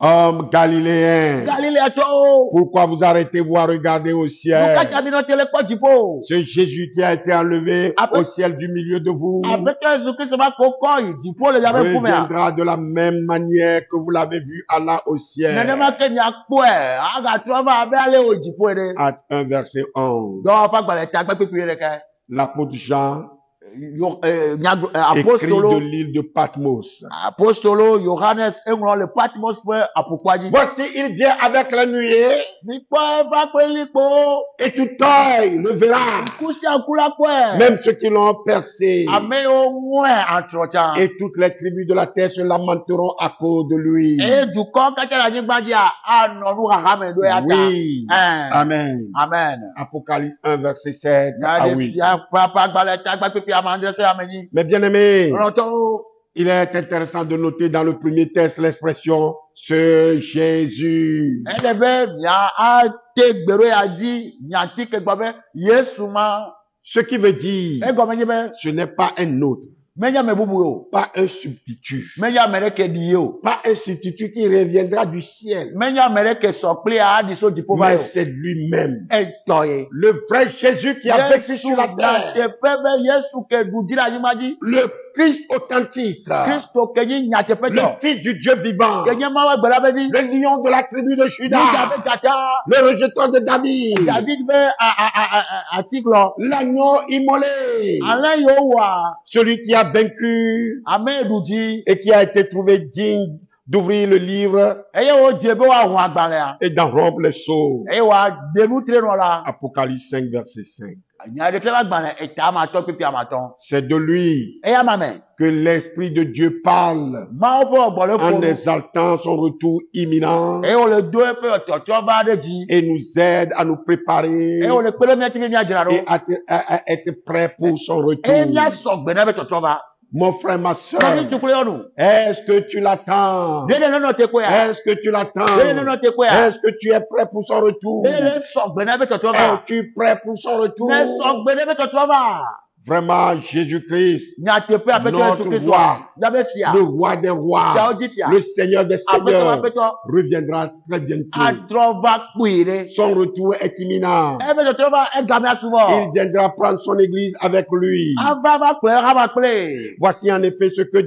hommes galiléens, Galiléatɔwo. pourquoi vous arrêtez-vous à regarder au Nu ciel? katã mi nɔ te le kpɔ dziƒo. Ce Jésus qui a été enlevé Après- au ciel du milieu de vous Aƒetɔ Yesu Kristo va kɔkɔ yi dziƒo le miaƒe ŋkumea. reviendra de la même manière que vous l'avez vu allant au ciel. Nenema ke miakpɔe agatrɔ va abe ale wo dziƒo ene. Acte 1, verset 11. Dɔwɔƒe agbalẽ ta kpekpekpe ɖeka. L'apôtre Jean écrit Apostolo de l'île de Patmos. Apostolo Johannes eŋlɔ le Patmos ƒe aƒukpoa dzi. Voici, il vient avec la nuée Mikpɔ eva ƒe likpo. et tout œil le verra. Ŋku sia ŋku la kpɔe. Même ceux qui l'ont percé. Ame yiwo ŋue atrɔtsa. Et toutes les tribus de la terre se lamenteront à cause de lui. Eye dukɔ katã le anyigba dzia anɔ nu xaxa me ɖo ya ta. Oui. Ɛn. Amen. Amen. Apocalypse 1, verset 7 Nya à ɖe 8. fia ƒe agbalẽ ta gbakpekpe amandre se ame nyi. Mais bien aimé, Lɔtɔwo. il est intéressant de noter dans le premier texte l'expression ce Jésus. Ele be mia ate gbero ya dzi miati ke gbɔ be Yesu ma. Ce qui veut dire, Egɔme nye be ce n'est pas un autre, menye ame bubu o. pas un substitut, Menye ame ɖe ke ɖi ye o. pas un substitut qui reviendra du ciel, Menye ame ɖe ke sɔ kpli aɖi so dziƒo va mais ye o. c'est lui-même. Etɔ ye. Le vrai Jésus qui a vécu Yesu sur la na terre. teƒe be Yesu ke ɖu dzi le anyigba dzi. Le Christ authentique. Kristo ke nyi Le nyateƒetɔ. Fils du Dieu vivant. Ke nye Mawu egbe la ƒe vi. Le lion de la tribu de Yuda Juda. ƒe dzata. Le rejeton de David. David ƒe atiklɔ. L'agneau immolé. Alẽ yiwo wɔa. Celui qui a vaincu Ame yi ɖu dzi. et qui a été trouvé digne d'ouvrir le livre Eye wodze be woahu agbalẽa. et d'en rompre les sceaux. Eye woaɖe nu tre nɔ la. Apocalypse 5, verset 5. Nya ɖe fia ƒe agbalẽ eta amatɔ kpekpe amatɔ. C'est de lui Eya ma me. que l'Esprit de Dieu parle Mawu ƒe gbɔ le ƒo en nu. exaltant son retour imminent Eye wòle do eƒe tɔtrɔ va ɖe dzi. et nous aide à nous préparer Eye wòle kpe ɖe mía dzi be míadzra et ɖo. à être prêts pour son retour. Eye míasɔ gbe na eƒe tɔtrɔ va. Mon frère, ma soeur, Nɔvi tukule yɔnu. est-ce que tu l'attends? Ɖe ne nenɔ te koe. Est-ce que tu l'attends? Ɖe ne nenɔ te koe. Est-ce que tu es prêt pour son retour? Eye le sɔ gbe na eƒe tɔtrɔ va. Es-tu prêt pour son retour? Ne sɔ gbe na eƒe tɔtrɔ va. Vraiment, Jésus-Christ, nyateƒe aƒetɔ Notre Yesu Kristo roi, nyabe fia le roi des rois, fiawo dzi fia le Seigneur des aƒetɔ seigneurs, aƒetɔ reviendra très bientôt. adrɔ va kpui ɖe Son retour est imminent. ebe tɔtrɔ va egame Il asubɔ viendra prendre son église avec lui. ava va kplɔe hã va kple Voici en effet ce que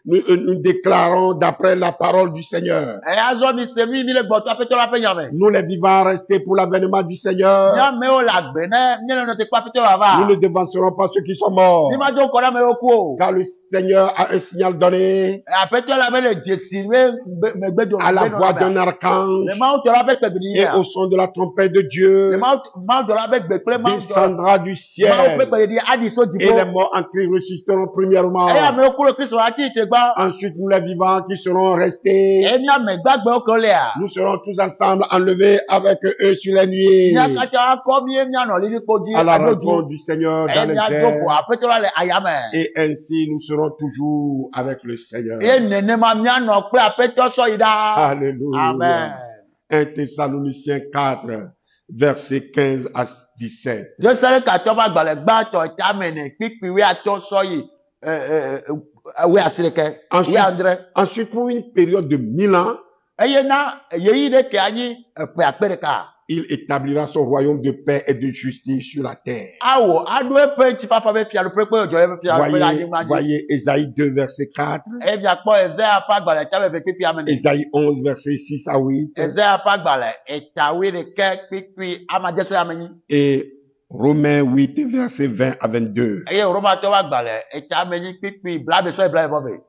nous déclarons d'après la parole du Seigneur. eya zɔ mi se mi le gbɔtɔ aƒetɔ la ƒe nyame Nous les vivants restés pour l'avènement du Seigneur. miamewo le agbe ne míele nɔ teƒe aƒetɔ va Nous va ne devancerons pas ceux qui sont morts. mi ma do kɔ ɖe amewo ku o Car le Seigneur a un signal donné aƒetɔ la be le dzesi be megbedo à la voix d'un archange le mawu tɔ la be kpeɖiɖi et au son de la trompette de Dieu. le mawu tɔ la be gbe kple mawu tɔ Descendra du mawu ƒe ciel. kpeɖiɖi adi so Et dziƒo les morts en Christ ressusciteront premièrement. eye amewo ku le kristu ati te gbã Ensuite, nous les vivants qui serons restés, eye mia megbagbewo ke lea nous serons tous ensemble enlevés avec eux sur les nuées mia katã akɔ mie mianɔ lilikpo dzi à la ado dzi rencontre du Seigneur dans eye les miado ko airs. aƒetɔ la le ayame Et ainsi, nous serons toujours avec le Seigneur. eye nenema mianɔ kple aƒetɔ sɔ yi ɖaa Alléluia. amen 1 Thessaloniciens 4, versets 15 à 17. Thessalikatɔ ƒe agbalẽ gbãtɔ etame ne kpikpi wuiatɔ sɔ yi wuiasiɖeke wuiadre Ensuite, pour une période de 1000 ans, eye na yeyi ɖe ke anyi eƒe akpe ɖeka il établira son royaume de paix et de justice sur la terre. awɔ aɖo eƒe ŋutifafa ƒe fiaɖuƒe kple dzɔ eƒe fiaɖuƒe le anyigba dzi Voyez Ésaïe 2, verset 4, eye miakpɔ Ezaya ƒe agbalẽ ta eve kpikpi ame ne Ésaïe 11, verset 6 à 8, Ezaya ƒe agbalẽ eta wuiɖeke kpikpi amadede ame nyi et Romains 8, verset 20 à 22. eye Romatɔ ƒe agbalẽ eta ame nyi kpikpi blaeve blaeve.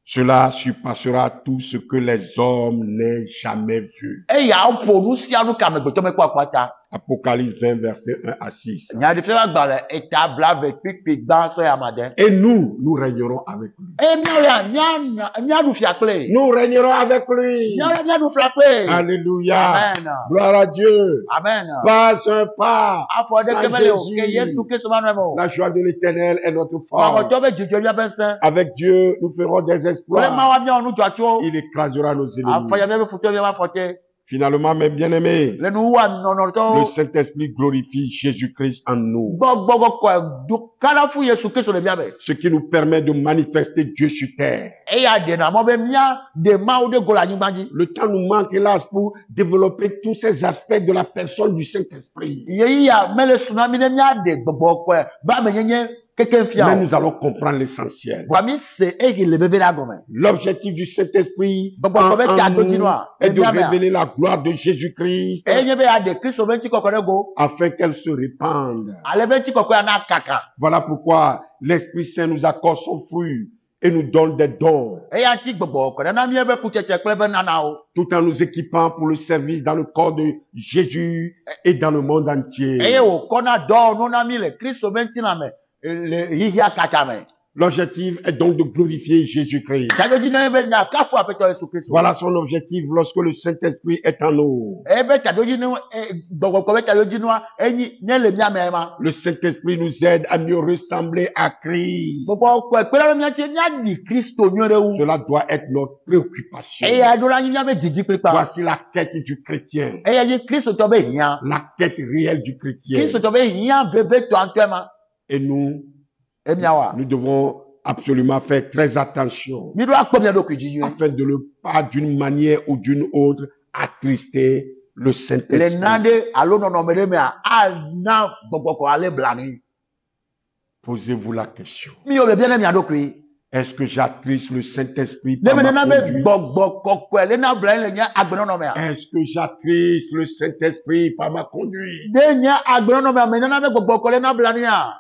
Cela surpassera tout ce que les hommes n'aient jamais vu. Eya ƒo nu sia nu ke amegbetɔ mekpɔ akpata. Apocalypse 20, verset 1 à 6. Nyaɖeƒe ƒe agbalẽ eta blaeve kpikpi gbã sɔ amade. Et nous régnerons avec lui. Eye míawo ya míaɖu fia kple. Nous régnerons avec lui. Míaɖu fia kple. Alléluia. Amen. Gloire à Dieu. Amen. Pas un pas. Afɔ ɖeke Sans mele o ke Jésus. Yesu Kristu ma nɔ eme o. La joie de l'éternel est notre force. Mamɔtɔ be dzidzɔ míaƒe ŋusẽ. Avec Dieu, nous ferons des Kple exploits. Mawu míawɔ nu dzɔatsuwo. Il écrasera nos ennemis. Afɔ ya míaƒe futɔ míaƒe afɔte. Finalement, mes bien-aimés, Le nuwua le nɔnɔtɔwo. Saint-Esprit glorifie Jésus-Christ en nous, Gbɔgbɔ kɔkɔe do kana fu Yesu Kristu le míame. ce qui nous permet de manifester Dieu sur terre. Eya ɖena mɔ be mía de Mawu ɖe go le anyigba dzi. Le temps nous manque hélas pour développer tous ces aspects de la personne du Saint-Esprit. Yeyi ya mele tsunami ne míaɖe gbɔgbɔ kɔe be amenyenye keke fia Mais o. nous allons comprendre l'essentiel. Vɔa mi se eye le veve ɖe agɔme. L'objectif du Saint-Esprit Gbɔgbɔ en, kɔ be ta en do nous dzi nua. est de Emiamea. révéler la gloire de Jésus-Christ Eye nye be yaɖe Kristu ƒe ŋutikɔkɔe ɖe go. afin qu'elle se répande. Ale be ŋutikɔkɔe ana kaka. Voilà pourquoi l'Esprit Saint nous accorde son fruit et nous donne des dons, Eya ŋuti gbɔgbɔ kɔ ɖena míaƒe kutsetse kple eƒe nanawo. tout en nous équipant pour le service dans le corps de Jésus et dans le monde entier. Eye wòkɔna dɔwɔnu na mi le Kristu ƒe ŋutilã me le xixia katã me. L'objectif est donc de glorifier Jésus-Christ. Tadodzi ne be miakafu aƒetɔ Yesu Kristu. Voilà son objectif lorsque le Saint-Esprit est en nous. Ebe tadodzi nu gbɔgbɔ kɔ be tadodzi nua enyi ne le míame ma. Le Saint-Esprit nous aide à mieux ressembler à Christ. Gbɔgbɔ kɔe kpe ɖe míati míaɖi Kristu nyuie ɖe wu. Cela doit être notre préoccupation. Eya ɖo la nyi míaƒe dzidzi kplikpa. Voici la quête du chrétien. Eya nyi Kristutɔ be hiã. La quête réelle du chrétien. Kristutɔ be hiã vevetɔ ŋutɔe ma. Et nous Emiawoa. devons absolument faire très attention Mi ɖo akpɔ mía ɖokui dzi nyuie. afin de ne pas d'une manière ou d'une autre attrister le Le Saint-Esprit. naɖe alo nɔnɔme ɖe mea ana gbɔgbɔ kɔ ale blanui. Posez-vous la question. Mi wo bebia ne mía ɖokui. Est-ce que j'attriste le Saint-Esprit Ne par me ma nena be conduite? gbɔgbɔ kɔkɔe le na blanui le nye agbenɔnɔmea. Est-ce que j'attriste le Saint-Esprit par ma conduite? Ne nye agbenɔnɔmea me nena be gbɔgbɔ kɔ le na blanuia.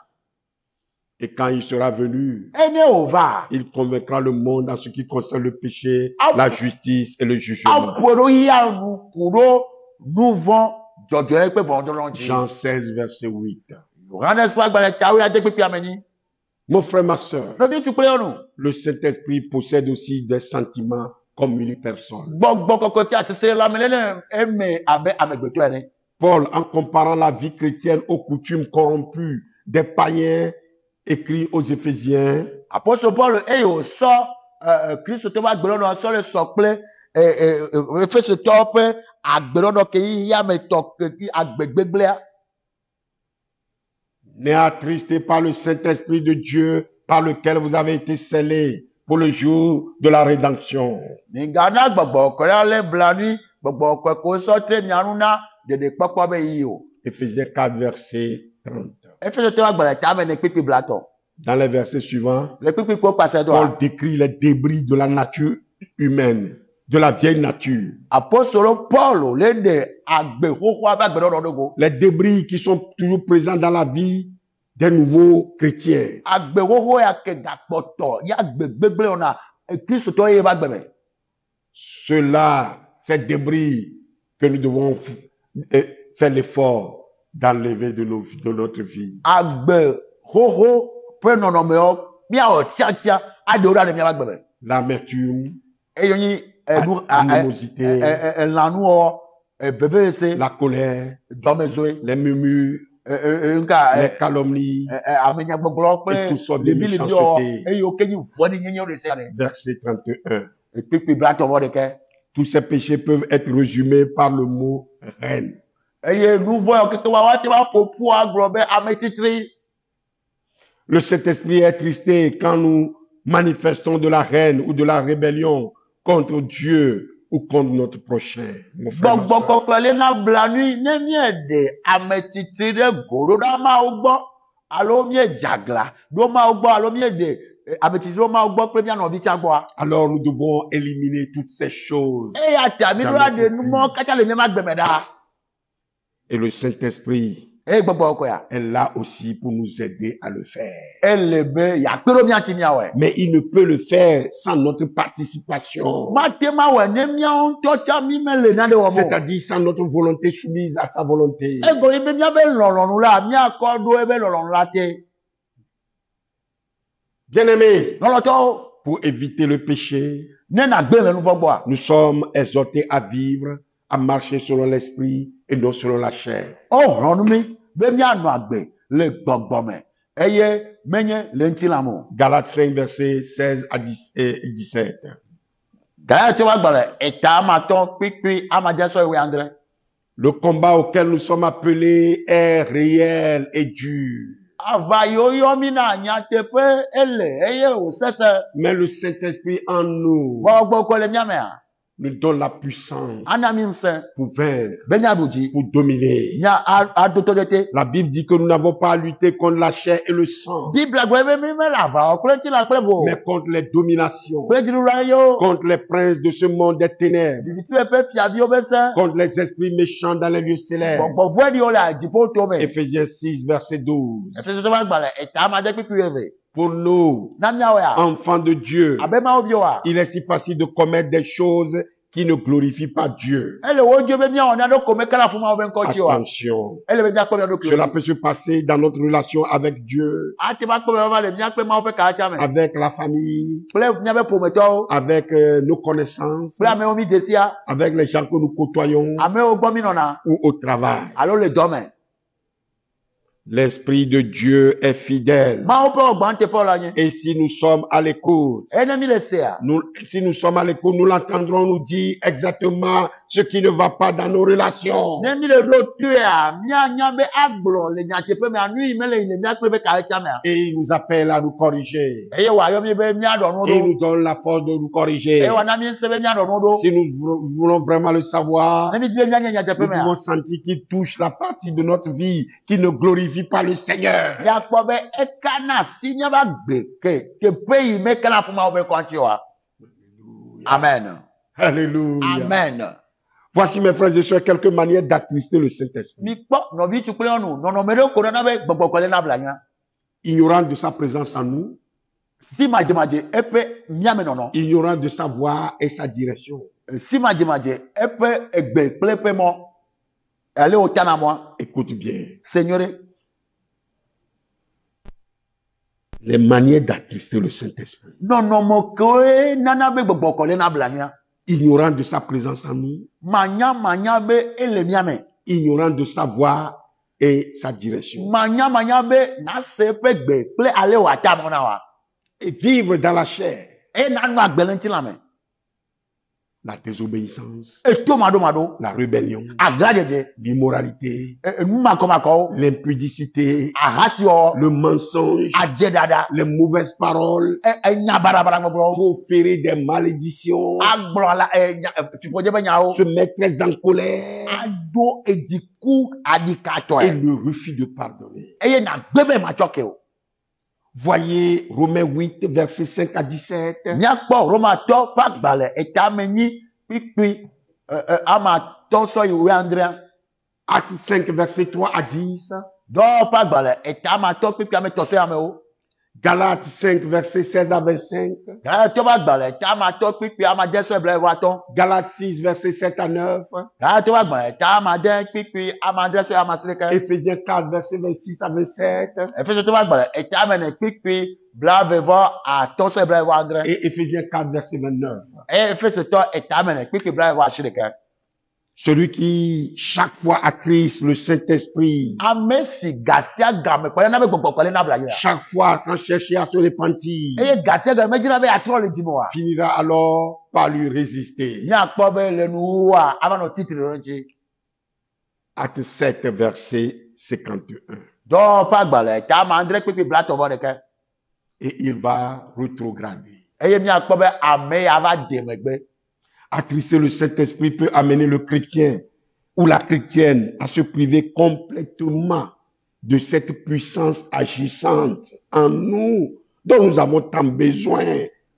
Et quand il sera venu, Ene wòva. il convaincra le monde en ce qui concerne le péché, Ah. la justice et le jugement. Aƒo ɖo ya nu ku ɖo nu vɔ̃ dzɔdzɔe kple vɔ̃ɖɔlɔ dzi. Jean 16, verset 8. Yohanes ƒe agbalẽ tawo ya de kpekpe ame nyi. Mon frère, ma soeur, Nɔvi tu kple yɔnu. le Saint-Esprit possède aussi des sentiments comme une personne. Gbɔgbɔ kɔkɔe fia sese la me ne eme abe amegbetɔ ene. Paul, en comparant la vie chrétienne aux coutumes corrompues des païens, écrit aux Éphésiens, Apostole Paul eye wòsɔ Kristotɔ ƒe agbenɔnɔ sɔ le sɔ kple Efesotɔwo ƒe agbenɔnɔ ke yi ya me tɔ ke agbegbegbea. n'est attristé par le Saint-Esprit de Dieu par lequel vous avez été scellés pour le jour de la rédemption. Migana gbogbo kora le blani gbogbo ko so tre miaruna de popo be yi o. Éphésiens 4, verset 30. Efese te wa gbara ta be ne pipi blato. Dans les versets suivants, Le pipi ko passe do. Paul décrit les débris de la nature humaine, de la vieille nature. Apostolo Paul le de agbe hoho abagbero dogo. Les débris qui sont toujours présents dans la vie des nouveaux chrétiens. Agbe hoho ya ke gapoto ya agbe gbegble ona Kristo to ye bagbebe. Ceux-là, ces débris que nous devons faire l'effort d'enlever de notre vie. Agbe hoho pe nonome o mi a o tiatia ade ora le mi bagbebe. L'amertume, Eyoni l'animosité, lanu o bebese la colère, domezoe les murmures, nka les calomnies, amenya gbogbo et pe toutes sortes de le bi méchancetés. eyo kenyi foni nyenye de se Verset 31. pipi blato mo de ke. Tous ces péchés peuvent être résumés par le mot reine. Eye nouveau o kete wa te wa popu aglobe ametitri. Le Saint-Esprit est attristé quand nous manifestons de la haine ou de la rébellion contre Dieu ou contre notre prochain. Mon frère, ma Gbogbo soeur. kokole na blanu ne mi de ametitri de goro da ma ogbo alo mi jagla do ma ogbo alo mi de ametitri do ma ogbo pe mi ana vi ti agbo a. Alors nous devons éliminer toutes ces choses. E ya ti ami do de numo kata le mi ma gbeme da. Et le Saint-Esprit E gbogbo oko ya. est là aussi pour nous aider à le faire. Elebe ya pero mi ati mi awe. Mais il ne peut le faire sans notre participation. Ma te ma we ne mi on to cha mi mele na de wo mo. C'est-à-dire sans notre volonté soumise à sa volonté. E go ibe mi abe lorun la mi akodo ebe lorun la te. Bien-aimés, Loloto pour éviter le péché, ne na gbe le nu gbogbo a. nous sommes exhortés à vivre, à marcher selon l'esprit et non selon la chair. O ronu mi be mi anu agbe le gbogbo me. Eye menye le nti la mo. Galates 5, versets 16 à 17. Gaya ti wa gbara eta ma ton pipi amaje so iwe andre. Le combat auquel nous sommes appelés est réel et dur. Ava yo yo mi na nya te pe ele eye o sese. Mais le Saint-Esprit en nous Gbogbo ko le mi ame a. nous donne la puissance Ana mi nse pour vaincre, be nya buji. pour dominer. Nya adotodete. La Bible dit que nous n'avons pas à lutter contre la chair et le sang, Bible gbe be mi me la ba o kure ti la kure bo. mais contre les dominations, Kure ti lu la yo. contre les princes de ce monde des ténèbres, Bibi ti pe fi abi o be se. contre les esprits méchants dans les lieux célestes. Gbogbo vo di o la di po to me. Éphésiens 6, verset 12. Efese to wa gbara eta ma je pipi eve. Pour nous, Na mi awe a. enfants de Dieu, Abe ma o bi o a. il est si facile de commettre des choses qui ne glorifient pas Dieu. Ele wo jo be mi a ona do ko me kala fu ma o be nko ti o a. Attention. Ele be ja ko me do ki. Cela peut se passer dans notre relation avec Dieu, A ti ba ko me ba le mi a pe ma o pe ka cha me. avec la famille, Ple mi a be prometo. avec nos connaissances, Ple ame o mi desia. avec les gens que nous côtoyons Ame o gbo mi nona. ou au travail. Alo le do me. L'Esprit de Dieu est fidèle. Ma o pe o gba nte po la yin. Et si nous sommes à l'écoute, Ene mi le se a. si nous sommes à l'écoute, nous l'entendrons nous dire exactement ce qui ne va pas dans nos relations. Ne mi le do tu a. Mi a nya be agbo le nya te pe me anu yi me le mi a pe be ka cha me a. Et il nous appelle à nous corriger. Eye wa yo mi be mi a do no Et il do. nous donne la force de nous corriger. Eye wa na mi se be mi a do no do. Si nous voulons vraiment le savoir, Ne mi ti be mi a nya te pe nous me pouvons a. sentir qu'il touche la partie de notre vie qui ne glorifie pas le Seigneur. Ya kpo be e kana si nya ba gbe ke te pe yi me kana fu ma o be ko ti o a. Amen. Alléluia. Amen. Voici mes frères et sœurs quelques manières d'attrister le Saint-Esprit. Mi kpo no vi tu kule onu no no me do ko na be gbogbo ko le na bla yan. Ignorant de sa présence en nous, Si maje epe miame no no. ignorant de sa voix et sa direction. Si maje epe egbe plepe mo. Ale o tana mo. Écoute bien. Seigneur, Les manières d'attrister le Saint-Esprit. no no mo ko nana be gbogbo ko le na bla yan. Ignorant de sa présence en nous, Manya be ele miame. ignorant de sa voix et sa direction. Manya be na se pe gbe ple ale o ata mo na wa. Et vivre dans la chair. E na nu agbele nti la me. la désobéissance, eto mado la rébellion, aglajeje l'immoralité, numakomako l'impudicité, ahasio le mensonge, ajedada les mauvaises paroles, enya barabara gbogbo proférer des malédictions, agbrola tupoje benyao se mettre très en colère ado ediku adikato et le refus de pardonner. eye na gbebe machoke o Voyez Romains 8, versets 5 à 17. miakpo romato pagbale etameni pipi amato so iwe andrea Actes 5, versets 3 à 10. do pagbale etamato pipi ameto so yameo Galates 5, versets 16 à 25. gara to pagbale etamato pipi amadeso ebre waton Galates 6, versets 7 à 9. gara to pagbale etamade pipi amadeso yamasireke Éphésiens 4, versets 26 à 27. efeso to pagbale etamene pipi blavevo atoso ebre wandre Et Éphésiens 4, verset 29. efeso to etamene pipi blavevo ashireke Celui qui, chaque fois, attriste le Saint-Esprit, amesi gasia game kwale na be gbogbo kwale na bla ya chaque fois, sans chercher à se repentir, eye gasia game jina be atro le dimo wa finira alors par lui résister. ni akpo be lenu wa amano titiri ronji Acte 7, verset 51. do pagbale ta mandre pipi blato vodeke Et il va rétrograder. eye mi akpo be ame ya va demegbe Attrister le Saint-Esprit peut amener le chrétien ou la chrétienne à se priver complètement de cette puissance agissante en nous dont nous avons tant besoin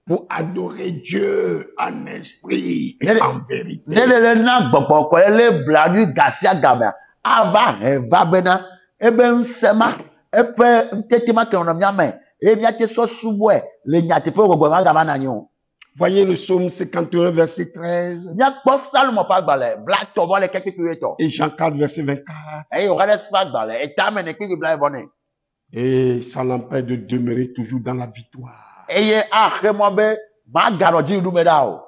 pour adorer Dieu en esprit et en vérité. nelele na gbogbo kwale le blanu gasia game ava heva bena ebe nsema epe ntetima ke ono miame e mi ate so subwe le nyate pe gbogbo ma gaba na nyo Voyez le psaume 51, verset 13 mi akpo salmo pagbale blato vole keke to et Jean 4, verset 24. eye o gade pagbale etamene pipi bla vone Et ça l'empêche de demeurer toujours dans la victoire. eye ahemo be ma garo ji du meda o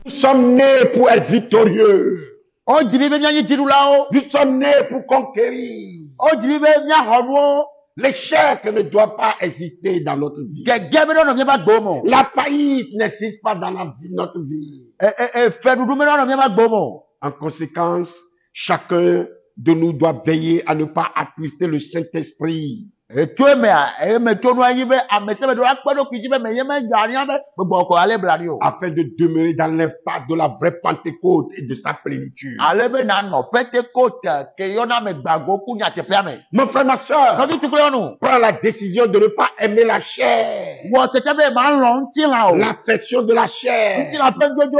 Nous sommes nés pour être victorieux. o jibi be nyanyi jiru la o Nous sommes nés pour conquérir. o jibi be nya honu L'échec ne doit pas exister dans notre vie. gege be no mi ba gbomo La faillite n'existe pas dans notre vie. fe dudu me no mi ba gbomo En conséquence, chacun de nous doit veiller à ne pas attrister le Saint-Esprit. etu eme a eme tonu anyi be amese be do akpedo kiji be me yeme gari be gbogbo oko ale blari o Afin de demeurer dans l'impact de la vraie Pentecôte et de sa plénitude. ale be na no Pentecote ke yona me gbago kunya te pe ame Mon frère, ma soeur, no ti kule onu prends la décision de ne pas aimer la chair, wo tete be ma nlo nti la o l'affection de la chair nti la pe jojo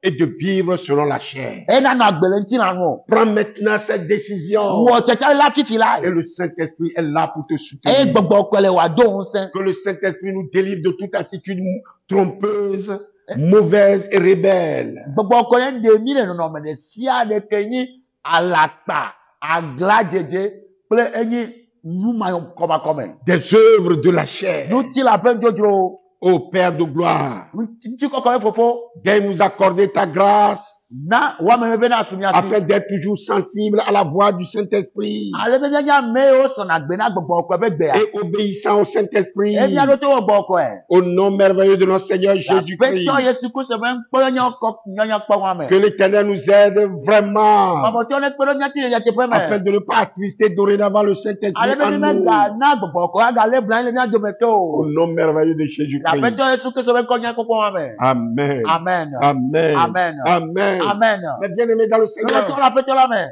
et de vivre selon la chair. e na agbele nti la no Prends maintenant cette décision wo tete la fifi la et le Saint-Esprit est là pour te e soutenir. gbogbo oko le wa do nse Que le Saint-Esprit nous délivre de toute attitude trompeuse, mauvaise et rebelle. gbogbo oko le de mi le no me de sia de kenyi alakpa aglajeje ple enyi numa koma kome Des œuvres de la chair. nu ti la pe jojo Ô Père de gloire, nti koko fofo daigne nous accorder ta grâce na wa me be na sumi asi afin d'être toujours sensible à la voix du Saint-Esprit ale be nya me o so na gbe na gbogbo oko be gbe ya et obéissant au Saint-Esprit e mi ado to gbogbo oko e au nom merveilleux de notre Seigneur pe Jésus-Christ. to Yesu ko se ben po nya ko nya pa wa me Que l'Éternel nous aide vraiment babo to ne pe nya ti ya te pe afin me de ne pas attrister dorénavant le ale Saint-Esprit be en mi me nous. ga na gbogbo oko ga le bran le nya do me to Au nom merveilleux de la pe Jésus-Christ. to Yesu ko se ben ko nya ko wa me Amen. amen Amen. Amen. Amen. amen Mes bien-aimés dans le le Seigneur, to la pe to la me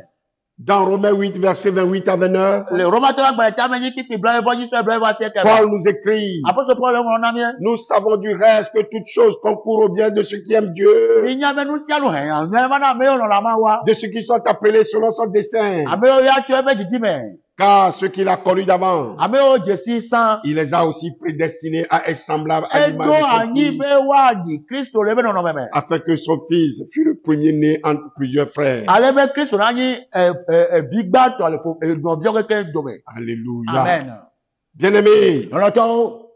dans Romains 8, versets 28 à 29, le roma to gba ta me ni pipi blan vo ni se blan va se te Paul nous écrit, apostle Paul mo na mi nous savons du reste que toutes choses concourent au bien de ceux qui aiment Dieu, Inya me nu sia lu hen ya me na me no la ma wa de ceux qui sont appelés selon son dessein. ame o ya tu ebe jiji me Car ceux qu'il a connus d'avance, ame o jesi san il les a aussi prédestinés à être semblables à edo l'image de son anyi Fils, be wa di Kristo le be no no me afin que son Fils fût le premier-né entre plusieurs frères. ale be Kristo na anyi bigba to le fo no bio ke do me Alléluia. amen Bien-aimés, no to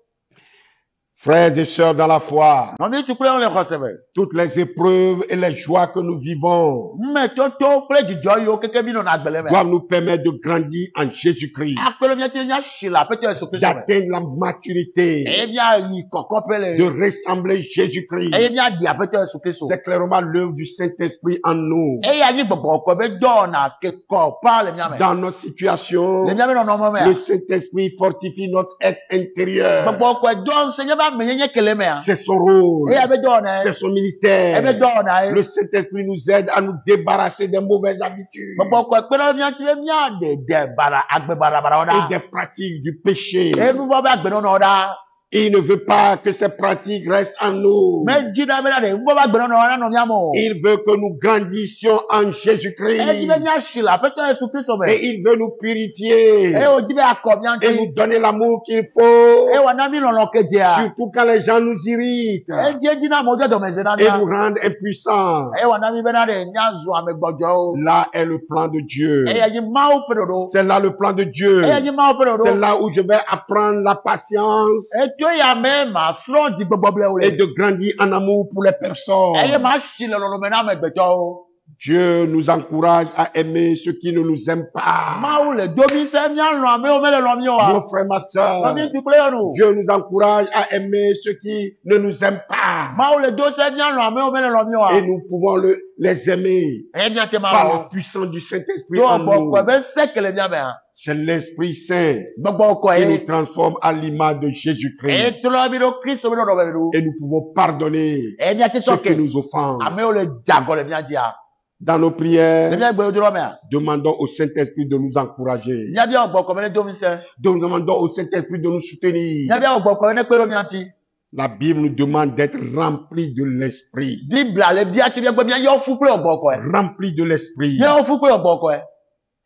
Frères et sœurs dans la foi, Nɔvi tukple wo le xɔse me. toutes les épreuves et les joies que nous vivons Numetɔtɔwo kple dzidzɔ yiwo keke mi nɔna agbele me. doivent nous permettre de grandir en Jésus-Christ, Akpe le miati miasi le Aƒetɔ Yesu Kristo me. d'atteindre la maturité, Eye miayi kɔkɔƒe de le. ressembler Jésus-Christ. Eye miaɖi Aƒetɔ Yesu Kristo. C'est clairement l'œuvre du Saint-Esprit en nous. Eye anyi gbɔgbɔ kɔ be dɔwɔna ke kɔ pa le mia me. Dans notre situation, Le mia be nɔnɔme le mea. Saint-Esprit fortifie notre être intérieur. Gbɔgbɔ kɔ dɔ ŋusẽ nye be amenyenye kele mea. C'est son rôle, Eye be dɔwɔna c'est ye. son Ebe ministère. dɔwɔna Le ye. Saint-Esprit nous aide à nous débarrasser des mauvaises habitudes Gbɔgbɔ kɔ kpe ɖe miati be miaɖe de bara agbe barabara et ɖa. des pratiques du péché. Eye nuvɔ be agbenɔnɔ ɖa. Il ne veut pas que ces pratiques restent en nous. Medzi ɖa be ɖaɖe nuvɔ be agbenɔnɔ nanɔ mia me o. Il veut que nous grandissions en Edzi Jésus-Christ. be miasi le Aƒetɔ Yesu Kristo me. Et il veut nous purifier Eye wòdzi be akɔ mia et ŋuti. nous donner l'amour qu'il faut. Eye wòana mi lɔlɔ kedzea. Surtout quand les gens nous irritent Edzi na amewo de dɔmedze na et mia. nous rendent impuissants. Eye wòana mi bena ɖe miazu ame gbɔdzɔwo. Là est le plan de Dieu. Eye anyi Mawu ƒe ɖoɖo. C'est là le plan de Dieu. Eye anyi Mawu ƒe C'est ɖoɖo. là où je vais apprendre la patience Eto ya me masrɔ̃ dzigbɔgbɔblewo et le. de grandir en amour pour les Eye personnes. masi le lɔlɔme na amegbetɔwo. Dieu nous encourage à aimer ceux qui ne nous aiment pas. Mawu le domi se mialɔ amewo mele lɔ mi o wa. Mon frère, ma soeur, Nɔvi tukple yɔnu. Dieu nous encourage à aimer ceux qui ne nous aiment pas. Mawu le do se mialɔ amewo mele lɔ mi o wa. Et nous pouvons les aimer Eye miate ma par la lɔ. puissance du Saint-Esprit Do en nous. gbɔgbɔ be se kele mia mea. C'est l'Esprit Saint Gbɔgbɔ kɔ qui nous ye. transforme à l'image de Eye Jésus-Christ. trɔ mi ɖo Kristo be nɔnɔme ɖo. Et nous pouvons pardonner Eye miate ceux tsɔ qui ke. nous offensent. Amewo le dzagɔ le mia dzia. Dans nos Le prières, mia gbe dro mea. demandons au Saint-Esprit de nous encourager. Mia bia gbɔgbɔ be ne domi se. Nous demandons au Saint-Esprit de nous soutenir. Mia bia gbɔgbɔ be ne kpe ɖo mia ŋuti. La Bible nous demande d'être remplis de l'Esprit. Biblia le bia ti miagbe mia yɔ fu kple gbɔgbɔe. Remplis de l'Esprit. Mia yɔ fu kple gbɔgbɔe.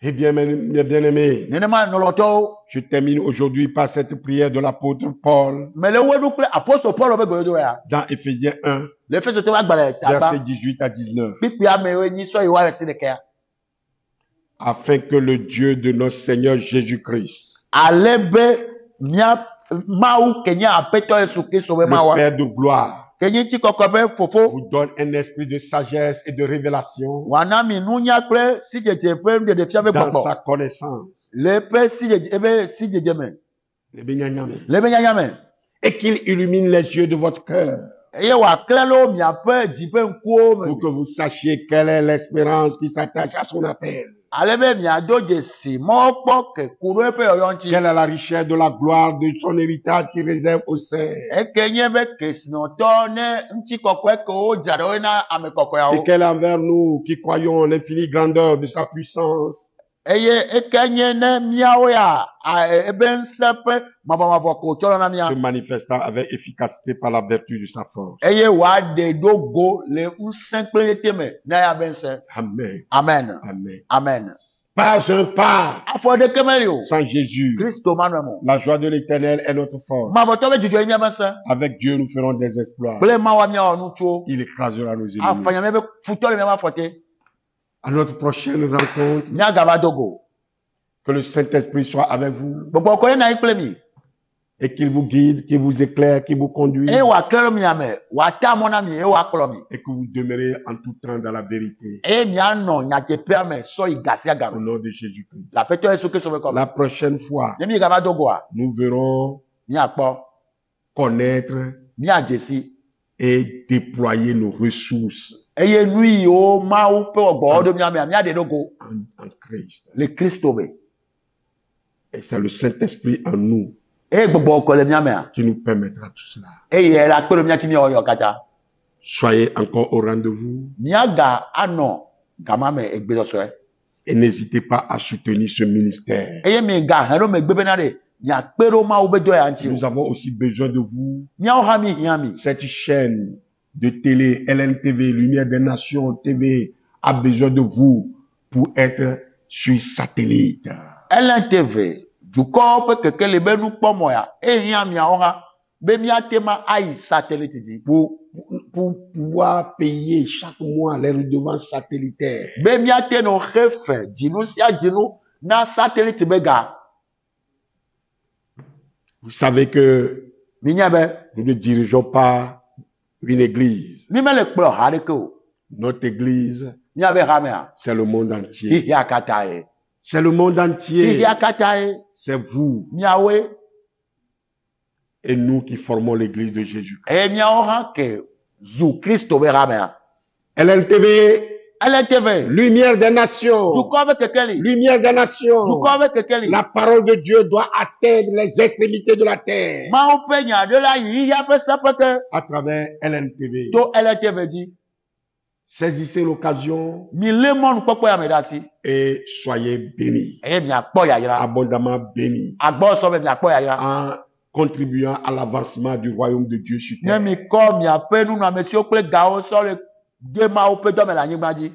Eh bien, mes bien-aimés, Nenema nɔlɔtɔwo. je termine aujourd'hui par cette prière de l'apôtre Paul Me le wɔɖu kple apostol Paul be gbedodo ya. dans Éphésiens 1, Le Efeso te wa gbalẽ versets tagba. 18 à 19. Kpikpi amewo nyi sɔ yi wa le si ɖekea. Afin que le Dieu de notre Seigneur Jésus-Christ, Ale be mia Mawu ke nye Aƒetɔ Yesu Kristo be le Mawu. Père de gloire, Ke nye ŋutikɔkɔ be fofo. vous donne un esprit de sagesse et de révélation Wòana mi nunya kple sidzedze ƒe nuɖeɖefia be dans gbɔgbɔ. sa connaissance. Le ƒe sidzedze ebe sidzedze me. Eh bien, gna, gna, mais. Le be nyanya me. Et qu'il illumine les yeux de votre cœur Eye wòaklẽ le wo miaƒe dzi ƒe ŋkuwo me. pour que vous sachiez quelle est l'espérance qui s'attache à son appel. Ale be miado dzesi mɔwo kpɔ ke ku ɖo eƒe yɔyɔ ŋuti. Quelle est la richesse de la gloire de son héritage qui réserve aux saints. Eke nye be kesinɔtɔ ne ŋutikɔkɔe ke wo dzra ɖe wo na ame Et kɔkɔeawo. quelle est envers nous qui croyons l'infinie grandeur de sa puissance. Eye eke nye ne miawo ya ebe ŋusẽ ƒe mavɔmavɔ ko tsɔ na mia. Se manifestant avec efficacité par la vertu de sa force. Eye wòaɖe ɖo go le ŋusẽ kple ete me na ya be ŋusẽ. Amen. Amen. Amen. Amen. Pas un pas Afɔ ɖeke meli o. sans Jésus. Kristo manɔe mo. La joie de l'éternel est notre force. Mavɔtɔ be dzidzɔ yi mia be ŋusẽ. Avec Dieu, nous ferons des exploits. Kple Mawu miawɔ nu tso. Il écrasera nos ennemis. Afanya mia be futɔ le mia be afɔte. À notre prochaine rencontre, Miagava dogo. que le Saint-Esprit soit avec vous Gbɔgbɔ kɔ ɖe na yi kple mi. et qu'il vous guide, qu'il vous éclaire, qu'il vous conduise Eye wòaklẽ ɖe mia me. Wòata mɔ na mi eye wòakplɔ mi. et que vous demeurez en tout temps dans la vérité. Eye mianɔ nyateƒea me sɔ yi ga sia ga Au me. nom de Jésus-Christ. Le Aƒetɔ Yesu Kristo be kɔme. La prochaine fois, Ne mi gava dogoa, nous verrons miakpɔ, connaître miadze si. et déployer nos ressources Eye nu yiwo Mawu ƒe wɔgbɔwo ɖo mia mea, miaɖe ɖo go en Christ. le Kristo me. Et c'est le Saint-Esprit en nous Eye gbɔgbɔ kɔ le mia mea. qui nous permettra tout cela. Eye la kpe ɖo miati miawɔ yɔ katã. Soyez encore au rendez-vous Miaga anɔ gama me egbedɔsɔe. et n'hésitez pas à soutenir ce ministère. Eye mi ga hɛn ɖo megbe bena ɖe miakpe ɖo Mawu be dɔ ya ŋuti Nous o. avons aussi besoin de vous. Miawo hã mi hiã mi. Cette chaîne de télé, LNTV, Lumière des Nations TV, a besoin de vous pour être sur satellite. LNTV dukɔwo ƒe keke le be nukpɔmɔ ya ehiã miawo hã be miate ma ayi satellite dzi. Pour pouvoir payer chaque mois les redevances satellitaires. Be miate no xe fe dzinu sia dzinu na satellite be ga. Vous savez que Minyabe. Nous ne dirigeons pas une église. Mimele kplo hareko. Notre église, Nyabe ramea. c'est le monde entier. Ihia katae. C'est le monde entier. Ihia katae. C'est vous Miawe. et nous qui formons l'église de Jésus. E miawo ha ke zu Christo be ramea. LNTV, LNTV. lumière des nations. Tu connais kekeli. Lumière des nations. Tu connais kekeli. La parole de Dieu doit atteindre les extrémités de la terre. Ma openya de la ihia pe sapeke. À travers LNTV. To LNTV dit. Saisissez l'occasion Mi le mon kpokpo ya medasi. et soyez bénis. E mi akpo ya ira. Abondamment bénis. Agbo so be mi akpo ya ira. En contribuant à l'avancement du royaume de Dieu sur Ne terre. mi ko mi ape nu na mesio kple gawo so le de ma ope do me la nyigba di.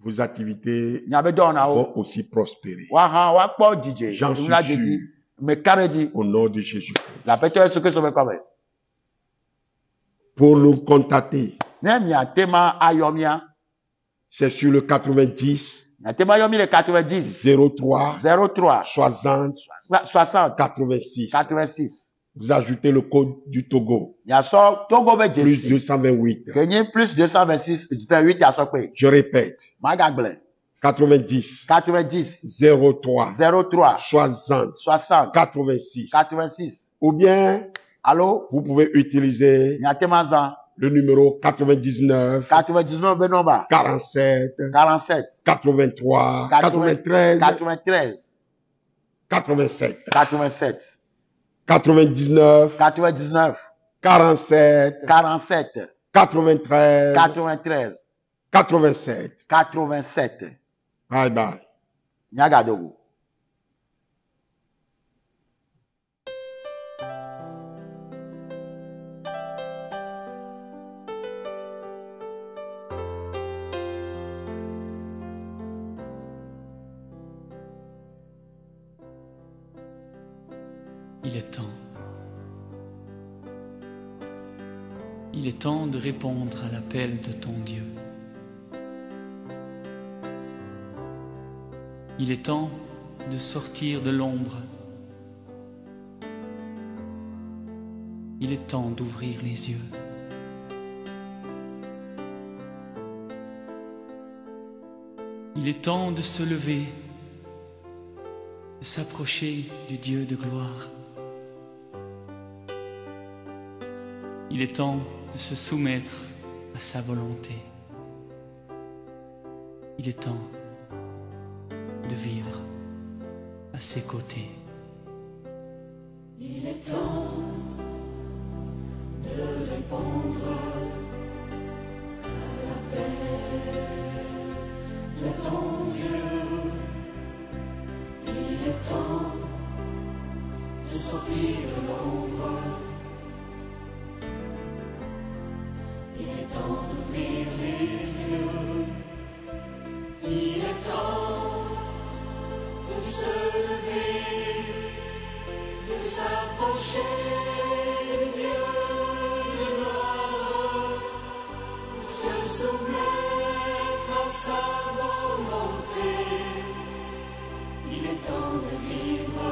Vos activités Nyabe do na o. vont aussi prospérer. Wa ha wa kpo dije. J'en suis Una sûr. didi. Me kare di. Au nom de Jésus. La peto Yesu Kristo be kome. Pour nous contacter, Ne mi atema ayomia. c'est sur le 90 Atema yomi le 90 03 03 60 60 86. 86. Vous ajoutez le code du Togo. Ya so Togo be Plus jesi. 228. Kenye plus 226 28 ya so pe. Je répète. Magagle. 90 90 03 03 60 60 86. 86. Ou bien, Allô? vous pouvez utiliser Nyatema zan. le numéro 99 99 be nomba. 47 47 83 93 93 87 87 99 99 47 47 93 93 87. 87. Bye bye. Nyagadogo. Il est temps. Il est temps de répondre à l'appel de ton Dieu. Il est temps de sortir de l'ombre. Il est temps d'ouvrir les yeux. Il est temps de se lever, de s'approcher du Dieu de gloire. Il est temps de se soumettre à sa volonté. Il est temps de vivre à ses côtés. Il est temps de répondre à l'appel de ton Dieu. Il est temps de sortir de l'ombre. Il est temps d'ouvrir les yeux. Il est temps de se lever, de s'approcher du Dieu de gloire, de se soumettre à sa volonté. Il est temps de vivre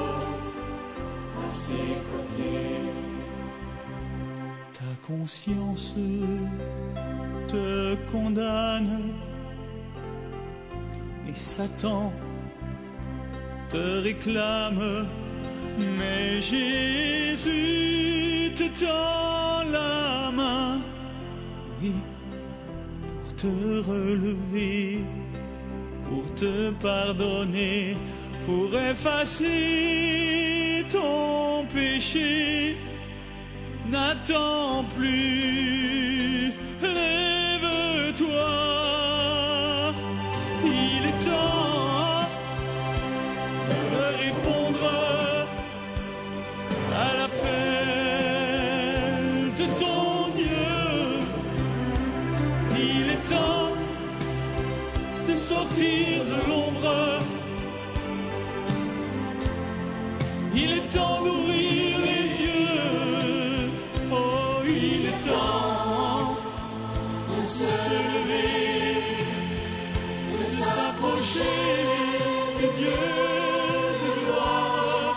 à ses côtés. Ta conscience te condamne et Satan te réclame, mais Jésus te tend la main, oui, pour te relever, pour te pardonner, pour effacer ton péché. N'attends plus, lève-toi, il est temps de répondre à l'appel de ton Dieu. Il est temps de sortir de l'ombre. Il est temps d'ouvrir les yeux. Oh, il est temps De se lever, de s'approcher du Dieu de gloire,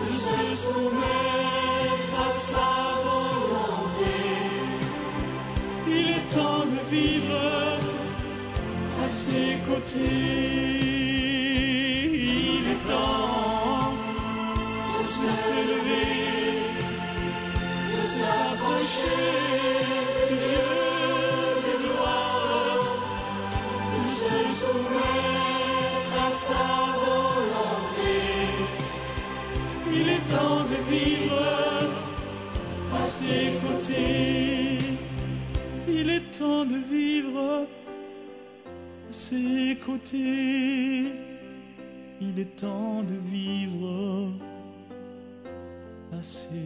de se soumettre ses côtés. Il est temps de se lever, de s'approcher du Dieu de gloire, de se soumettre à sa volonté. Il est temps de vivre à ses côtés. Il est temps de vivre à ses côtés. Il est temps de vivre à ses